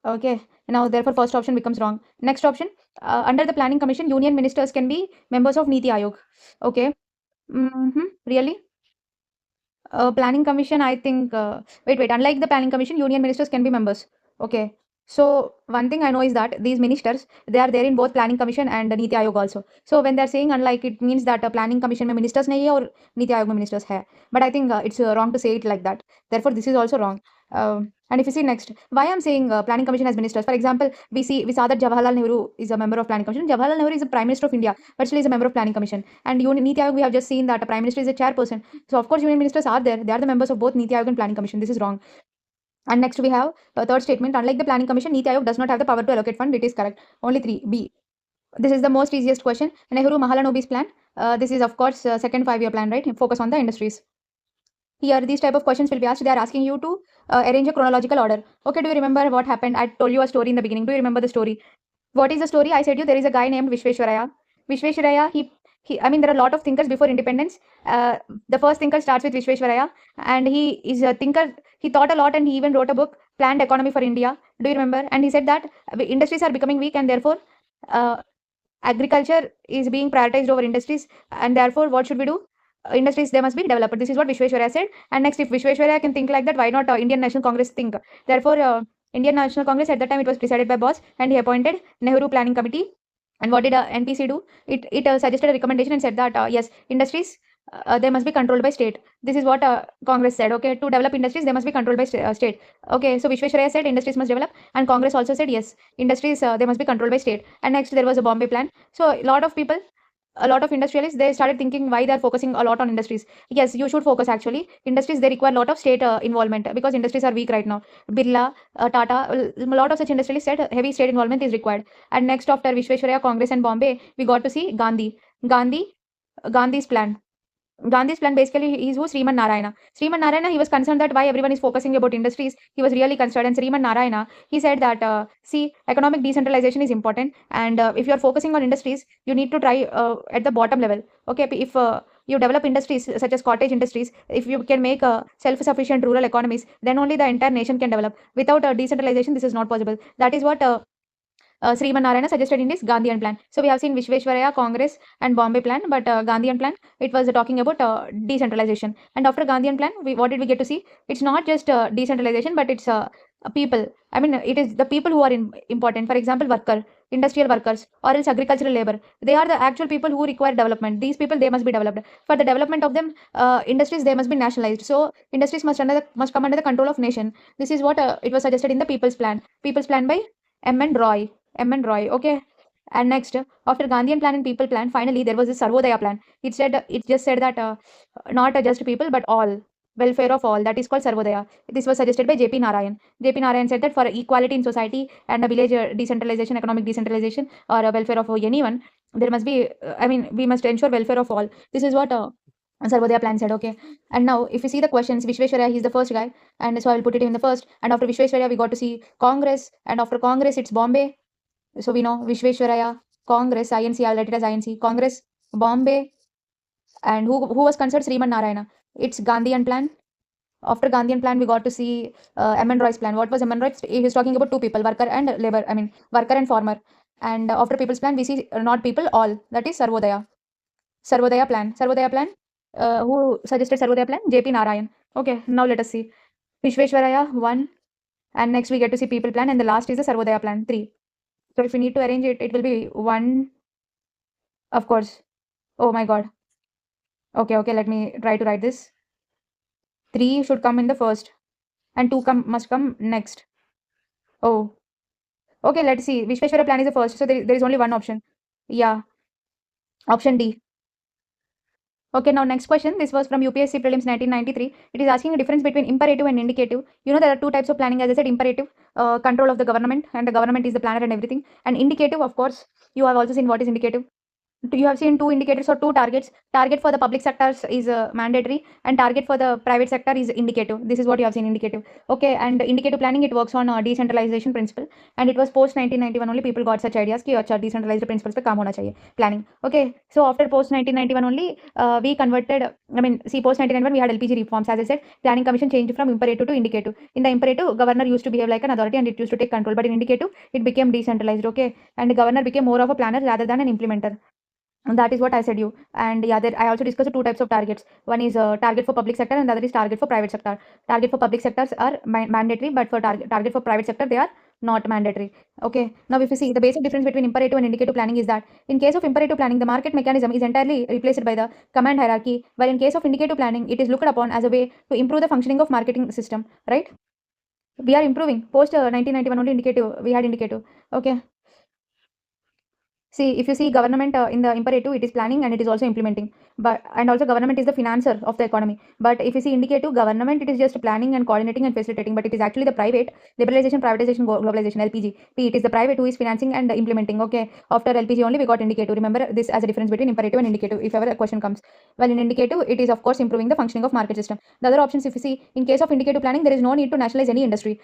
Okay. Now, therefore, first option becomes wrong. Next option. Under the Planning Commission, union ministers can be members of Niti Aayog. Okay. Really? Planning Commission, I think. Wait. Unlike the Planning Commission, union ministers can be members. Okay. So one thing I know is that these ministers, they are there in both Planning Commission and Niti Aayog also. So when they are saying unlike, it means that Planning Commission mein ministers nahi hai or Niti Aayog mein ministers hai. But I think it's wrong to say it like that. Therefore, this is also wrong. And if you see next, why I'm saying Planning Commission has ministers. For example, we saw that Jawaharlal Nehru is a member of Planning Commission. Jawaharlal Nehru is the Prime Minister of India, but still is a member of Planning Commission. And Niti Aayog, we have just seen that a Prime Minister is a chairperson. So of course, union ministers are there. They are the members of both Niti Aayog and Planning Commission. This is wrong. And next we have a third statement. Unlike the Planning Commission, Niti Aayog does not have the power to allocate fund. It is correct. Only 3. B. This is the most easiest question. Nehru Mahalanobis plan. This is of course second five-year plan, right? Focus on the industries. Here, these type of questions will be asked. They are asking you to arrange a chronological order. Okay, do you remember what happened? I told you a story in the beginning. Do you remember the story? What is the story? I said you there is a guy named Vishveshwaraya. Vishveshwaraya, I mean, there are a lot of thinkers before independence. The first thinker starts with Vishveshwaraya, and he is a thinker. He thought a lot, and he even wrote a book, Planned Economy for India. Do you remember? And he said that industries are becoming weak, and therefore agriculture is being prioritized over industries, and therefore what should we do? Industries, they must be developed. This is what Vishveshwaraya said. And next, if Vishveshwaraya can think like that, why not Indian National Congress think? Therefore, Indian National Congress at that time, it was presided by Bose, and he appointed Nehru Planning Committee. And what did NPC do? It suggested a recommendation and said that yes, industries, they must be controlled by state. This is what Congress said. Okay, to develop industries, they must be controlled by state. Okay, so Vishveshwaraya said industries must develop, and Congress also said yes, industries, they must be controlled by state. And next, there was a Bombay plan. So a lot of people, a lot of industrialists, they started thinking why they're focusing a lot on industries. Yes, you should focus actually. Industries, they require a lot of state involvement, because industries are weak right now. Birla, Tata, a lot of such industrialists said heavy state involvement is required. And next, after Vishveshwaraya, Congress and Bombay, we got to see Gandhi's plan. Gandhi's plan basically is who Sriman Narayana. Sriman Narayana, he was concerned that why everyone is focusing about industries. He was really concerned, and Sriman Narayana, he said that see, economic decentralization is important, and if you are focusing on industries, you need to try at the bottom level. Okay, if you develop industries such as cottage industries, if you can make self-sufficient rural economies, then only the entire nation can develop. Without decentralization, this is not possible. That is what Sriman Narayana suggested in this Gandhian plan. So we have seen Vishveshwaraya, Congress, and Bombay plan, but Gandhian plan, it was talking about decentralization. And after Gandhian plan, what did we get to see? It's not just decentralization, but it's people. I mean, it is the people who are important. For example, industrial workers, or else agricultural labor. They are the actual people who require development. These people, they must be developed. For the development of them, industries, they must be nationalized. So industries must come under the control of nation. This is what it was suggested in the People's Plan. People's Plan by M. N. Roy. Roy. Okay. And next, after Gandhian plan and people plan, finally there was this Sarvodaya plan. It just said that not just people but all, welfare of all. That is called Sarvodaya. This was suggested by J.P. Narayan. J.P. Narayan said that for equality in society and a village decentralization, economic decentralization, or a welfare of anyone, there must be. I mean, we must ensure welfare of all. This is what. Sarvodaya plan said, okay. And now, if you see the questions, Vishweshwaraya, he's the first guy, and so I will put it in the first. And after Vishweshwaraya, we got to see Congress, and after Congress, it's Bombay, so we know Vishweshwaraya, Congress, INC, I'll write it as INC, Congress, Bombay, and who was considered Sriman Narayana? It's Gandhian plan. After Gandhian plan, we got to see M.N. Roy's plan. What was M.N. Roy? He was talking about two people, worker and labor, I mean, worker and farmer. And after people's plan, we see not people, all. That is Sarvodaya. Sarvodaya plan. Sarvodaya plan. Who suggested Sarvodaya plan? J.P. Narayan. Okay, now let us see. Vishweshwaraya, 1. And next we get to see people plan. And the last is the Sarvodaya plan, 3. So if we need to arrange it, it will be 1, of course. Oh my god. Okay, let me try to write this. 3 should come in the first, and 2 must come next. Oh, okay, let's see. Vishweshwara plan is the first, so there is only one option. Yeah, option D. Okay, now next question. This was from UPSC Prelims 1993. It is asking a difference between imperative and indicative. You know, there are two types of planning. As I said, imperative, control of the government, and the government is the planner and everything. And indicative, of course, you have also seen what is indicative. You have seen two indicators or two targets. Target for the public sectors is mandatory, and target for the private sector is indicative. This is what you have seen, indicative. Okay, and indicative planning, it works on decentralization principle, and it was post 1991 only people got such ideas कि अच्छा decentralized principles पे काम होना चाहिए planning. Okay, so after post 1991 only we converted. I mean, see, post 1991 we had LPG reforms. As I said, planning commission changed from imperative to indicative. In the imperative, governor used to behave like an authority and it used to take control, but in indicative it became decentralized. Okay, and the governor became more of a planner rather than an implementer. And that is what I said you. And yeah, there I also discussed two types of targets. One is target for public sector, and the other is target for private sector. Target for public sectors are mandatory, but for target for private sector they are not mandatory. Okay. Now, if you see the basic difference between imperative and indicative planning is that in case of imperative planning, the market mechanism is entirely replaced by the command hierarchy, while in case of indicative planning, it is looked upon as a way to improve the functioning of marketing system. Right? We are improving. Post 1991 only indicative. We had indicative. Okay. See, if you see government in the imperative, it is planning and it is also implementing. But and also government is the financer of the economy. But if you see indicative, government, it is just planning and coordinating and facilitating. But it is actually the private liberalization, privatization, globalization (LPG). It is the private who is financing and implementing. Okay, after LPG only we got indicative. Remember this as a difference between imperative and indicative. If ever a question comes, well, in indicative, it is of course improving the functioning of market system. The other options, if you see, in case of indicative planning, there is no need to nationalize any industry.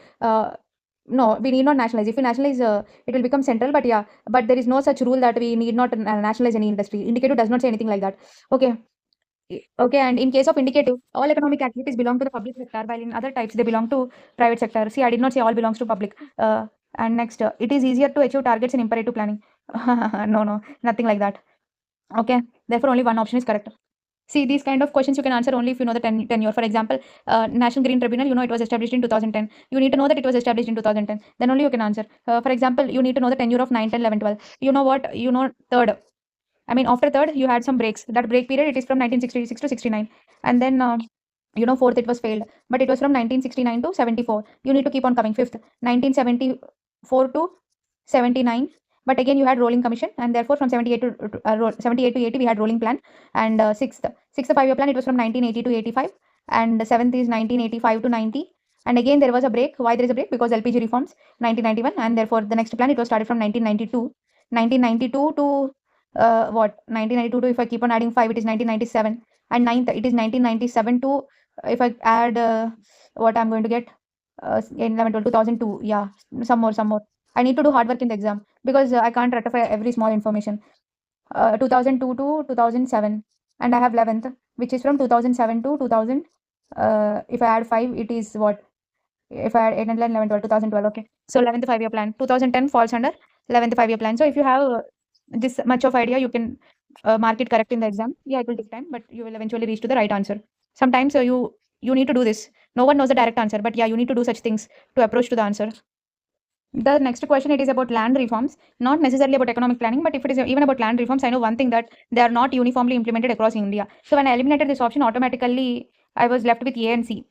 No, we need not nationalize. If we nationalize, it will become central. But yeah, but there is no such rule that we need not nationalize any industry. Indicative does not say anything like that. Okay. Okay, and in case of indicative, all economic activities belong to the public sector, while in other types they belong to private sector. See, I did not say all belongs to public. And next, it is easier to achieve targets in imperative planning. No, nothing like that. Okay, therefore only one option is correct. See, these kind of questions you can answer only if you know the tenure. For example, National Green Tribunal, you know it was established in 2010. You need to know that it was established in 2010. Then only you can answer. For example, you need to know the tenure of 9, 10, 11, 12. You know what? You know third. I mean, after third, you had some breaks. That break period, it is from 1966 to 69. And then, you know, fourth, it was failed. But it was from 1969 to 74. You need to keep on coming. Fifth, 1974 to 79. But again, you had rolling commission, and therefore from 78 to 78 to 80, we had rolling plan. And sixth 5-year plan, it was from 1980 to 85, and seventh is 1985 to 90. And again, there was a break. Why there is a break? Because LPG reforms 1991, and therefore the next plan it was started from 1992 to what 1992 to, if I keep on adding 5, it is 1997, and ninth it is 1997 to, if I add what I'm going to get, 11 12 2002. Yeah, some more. I need to do hard work in the exam because I can't ratify every small information. 2002 to 2007, and I have 11th, which is from 2007 to 2000. If I add 5, it is what? If I add 8 and 11 12 2012. Okay, so 11th 5-year plan. 2010 falls under 11th 5-year plan. So if you have this much of idea, you can mark it correct in the exam. Yeah, it will take time, but you will eventually reach to the right answer. Sometimes you need to do this. No one knows the direct answer, but yeah, you need to do such things to approach to the answer. The next question, it is about land reforms, not necessarily about economic planning, but if it is even about land reforms, I know one thing, that they are not uniformly implemented across India. So when I eliminated this option, automatically I was left with A and C.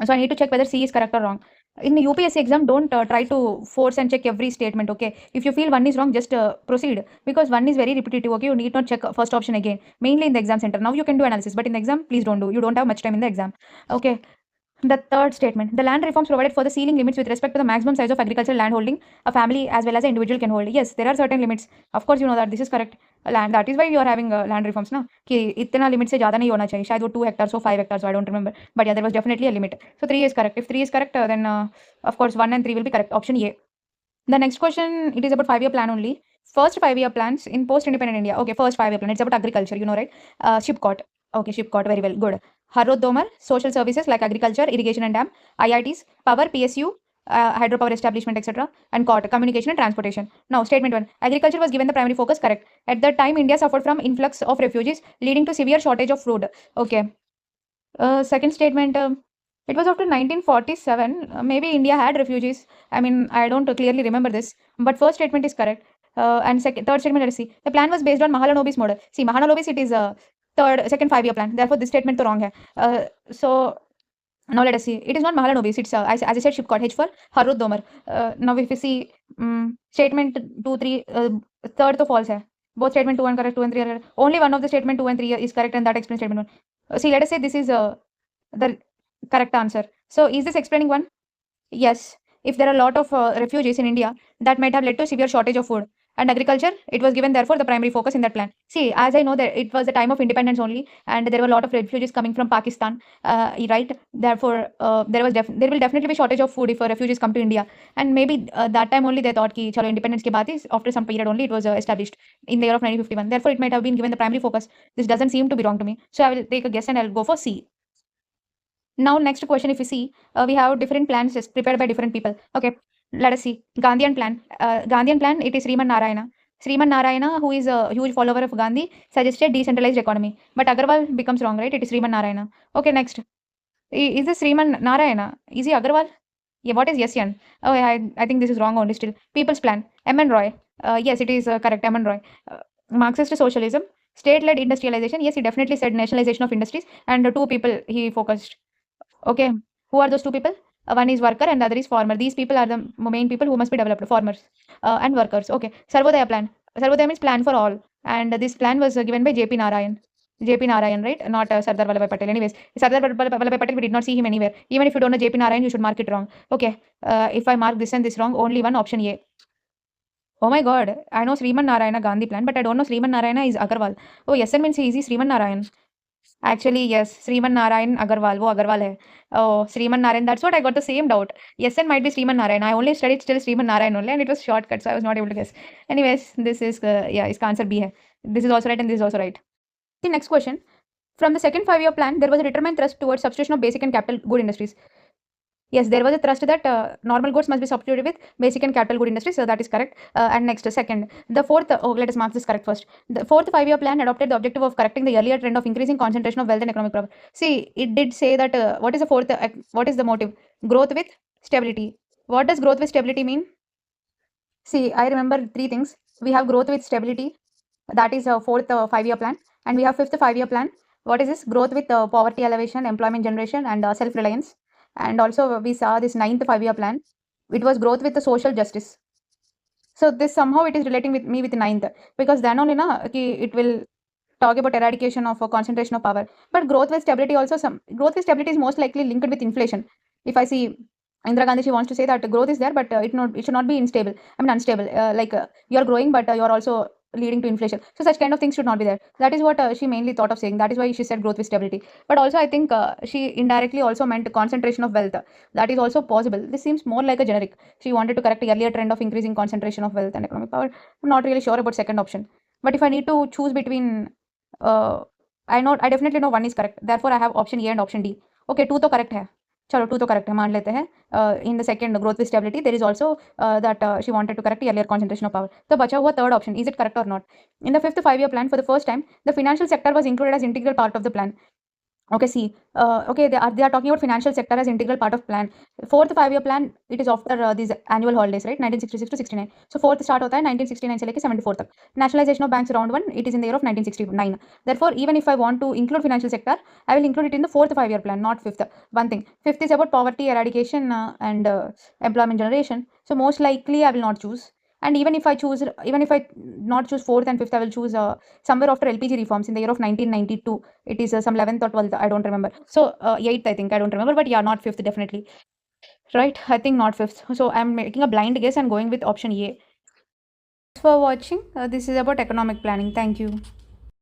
So I need to check whether C is correct or wrong. In the UPSC exam, don't try to force and check every statement. Okay, if you feel one is wrong, just proceed, because one is very repetitive. Okay, you need not check first option again. Mainly in the exam center. Now you can do analysis, but in the exam, please don't do. You don't have much time in the exam. Okay. The third statement, the land reforms provided for the ceiling limits with respect to the maximum size of agricultural land holding a family as well as an individual can hold. Yes, there are certain limits. Of course, you know that this is correct. Land, that is why you are having land reforms, ना कि इतना limit से ज़्यादा नहीं होना चाहिए. शायद वो 2 hectares or 5 hectares, so I don't remember. But yeah, there was definitely a limit. So 3 is correct. If 3 is correct, then of course 1 and 3 will be correct. Option A. The next question, it is about 5-year plan only. First 5-year plans in post-independent India. Okay, first 5-year plan. It's about agriculture, you know, right? Shipcot. Okay, Shipcot, very well, good. Harod Domar, social services like agriculture, irrigation and dam, IITs, power, PSU, hydropower establishment, etc. And COT, communication and transportation. Now, statement 1. Agriculture was given the primary focus, correct. At that time, India suffered from influx of refugees, leading to severe shortage of food. Okay. Second statement, it was after 1947. Maybe India had refugees. I mean, I don't clearly remember this, but first statement is correct. And third statement, let us see. The plan was based on Mahalanobis model. See, Mahalanobis, it is a second 5-year plan. Therefore, this statement is wrong. So now let us see. It is not Mahalanobis. It's as I said, Shipcot H for Harut Domer. Now if we see statement 2, 3, third to false hai. Both statement 2 and correct, 2 and 3 are correct. Only one of the statement 2 and 3 is correct, and that explains statement 1. See, let us say this is the correct answer. So is this explaining 1? Yes. If there are a lot of refugees in India, that might have led to severe shortage of food. And agriculture, it was given therefore the primary focus in that plan. See, as I know that it was the time of independence only, and there were a lot of refugees coming from Pakistan, right? Therefore, there will definitely be shortage of food if refugees come to India. And maybe that time only they thought कि चलो independence के बाद is after some period only it was established in the year of 1951. Therefore, it might have been given the primary focus. This doesn't seem to be wrong to me. So I will take a guess and I'll go for C. Now, next question, if you see, we have different plans just prepared by different people. Okay, let us see. Gandhian plan. Gandhian plan, it is Sriman Narayana. Sriman Narayana, who is a huge follower of Gandhi, suggested decentralized economy. But Agarwal becomes wrong, right? It is Sriman Narayana. Okay, next. Is this Sriman Narayana? Is he Agarwal? Yeah, what is Yesyan? Oh, I think this is wrong only still. People's plan. M.N. Roy. Yes, it is correct. M.N. Roy. Marxist socialism. State-led industrialization. Yes, he definitely said nationalization of industries. And two people he focused. Okay, who are those two people? One is worker and the other is farmer. These people are the main people who must be developed, farmers and workers. Okay, Sarvodaya plan. Sarvodaya means plan for all, and this plan was given by J.P. Narayan. J.P. Narayan, right? Not Sardar Vallabhbhai Patel. Anyways, Sardar Vallabhbhai Patel, we did not see him anywhere. Even if you don't know J.P. Narayan, you should mark it wrong. Okay, if I mark this and this wrong, only one option A. Oh my god, I know Sriman Narayana Gandhi plan, but I don't know Sriman Narayana is Agarwal. Oh, yes, and means he is Sriman Narayan. Actually, yes, Sriman Narayan Agarwal, wo Agarwal hai. Oh, Sriman Narayan, that's what I got the same doubt. Yes, and might be Sriman Narayan. I only studied still Sriman Narayan only, and it was shortcut, so I was not able to guess. Anyways, this is, yeah, iska answer B hai. This is also right, and this is also right. The next question. From the second 5-year plan, there was a determined thrust towards substitution of basic and capital good industries. Yes, there was a thrust that normal goods must be substituted with basic and capital good industries, so that is correct. And next, second, the fourth, let us mark this correct first. The fourth 5-year plan adopted the objective of correcting the earlier trend of increasing concentration of wealth and economic power. See, it did say that what is the fourth, what is the motive? Growth with stability. What does growth with stability mean? See, I remember three things. We have growth with stability, that is a fourth 5-year plan, and we have fifth 5-year plan. What is this? Growth with poverty elevation, employment generation, and self-reliance. And also we saw this ninth 5-year plan. It was growth with the social justice. So this somehow it is relating with me with the ninth, because then only it will talk about eradication of concentration of power. But growth with stability also, some growth with stability is most likely linked with inflation. If I see Indira Gandhi, she wants to say that growth is there, but it should not be unstable. You are growing, but you are also leading to inflation. So such kind of things should not be there. That is what she mainly thought of saying. That is why she said growth with stability. But also I think she indirectly also meant concentration of wealth. That is also possible. This seems more like a generic. She wanted to correct the earlier trend of increasing concentration of wealth and economic power. I'm not really sure about second option. But if I need to choose between, uh, I definitely know one is correct. Therefore, I have option A and option D. Okay, two तो correct है. चलो to तो correct है, मान लेते हैं. In the second growth with stability there is also that she wanted to correct earlier concentration of power. तो बचा हुआ third option, is it correct और not? In the fifth 5 year plan for the first time the financial sector was included as integral part of the plan. Okay, see, okay, they are talking about financial sector as integral part of plan. Fourth 5 year plan, it is after these annual holidays, right? 1966 to 69. So fourth start hota hai 1969 se leke 74 tak. Nationalization of banks round 1, it is in the year of 1969. Therefore, even if I want to include financial sector, I will include it in the fourth 5 year plan, not fifth. One thing, fifth is about poverty eradication and employment generation. So most likely I will not choose. And even if I not choose fourth and fifth, I will choose somewhere after LPG reforms in the year of 1992. It is some 11th or 12th, I don't remember. So 8th, I think, I don't remember, but yeah, not fifth, definitely. Right, I think not fifth. So I'm making a blind guess and going with option A. Thanks for watching. This is about economic planning. Thank you.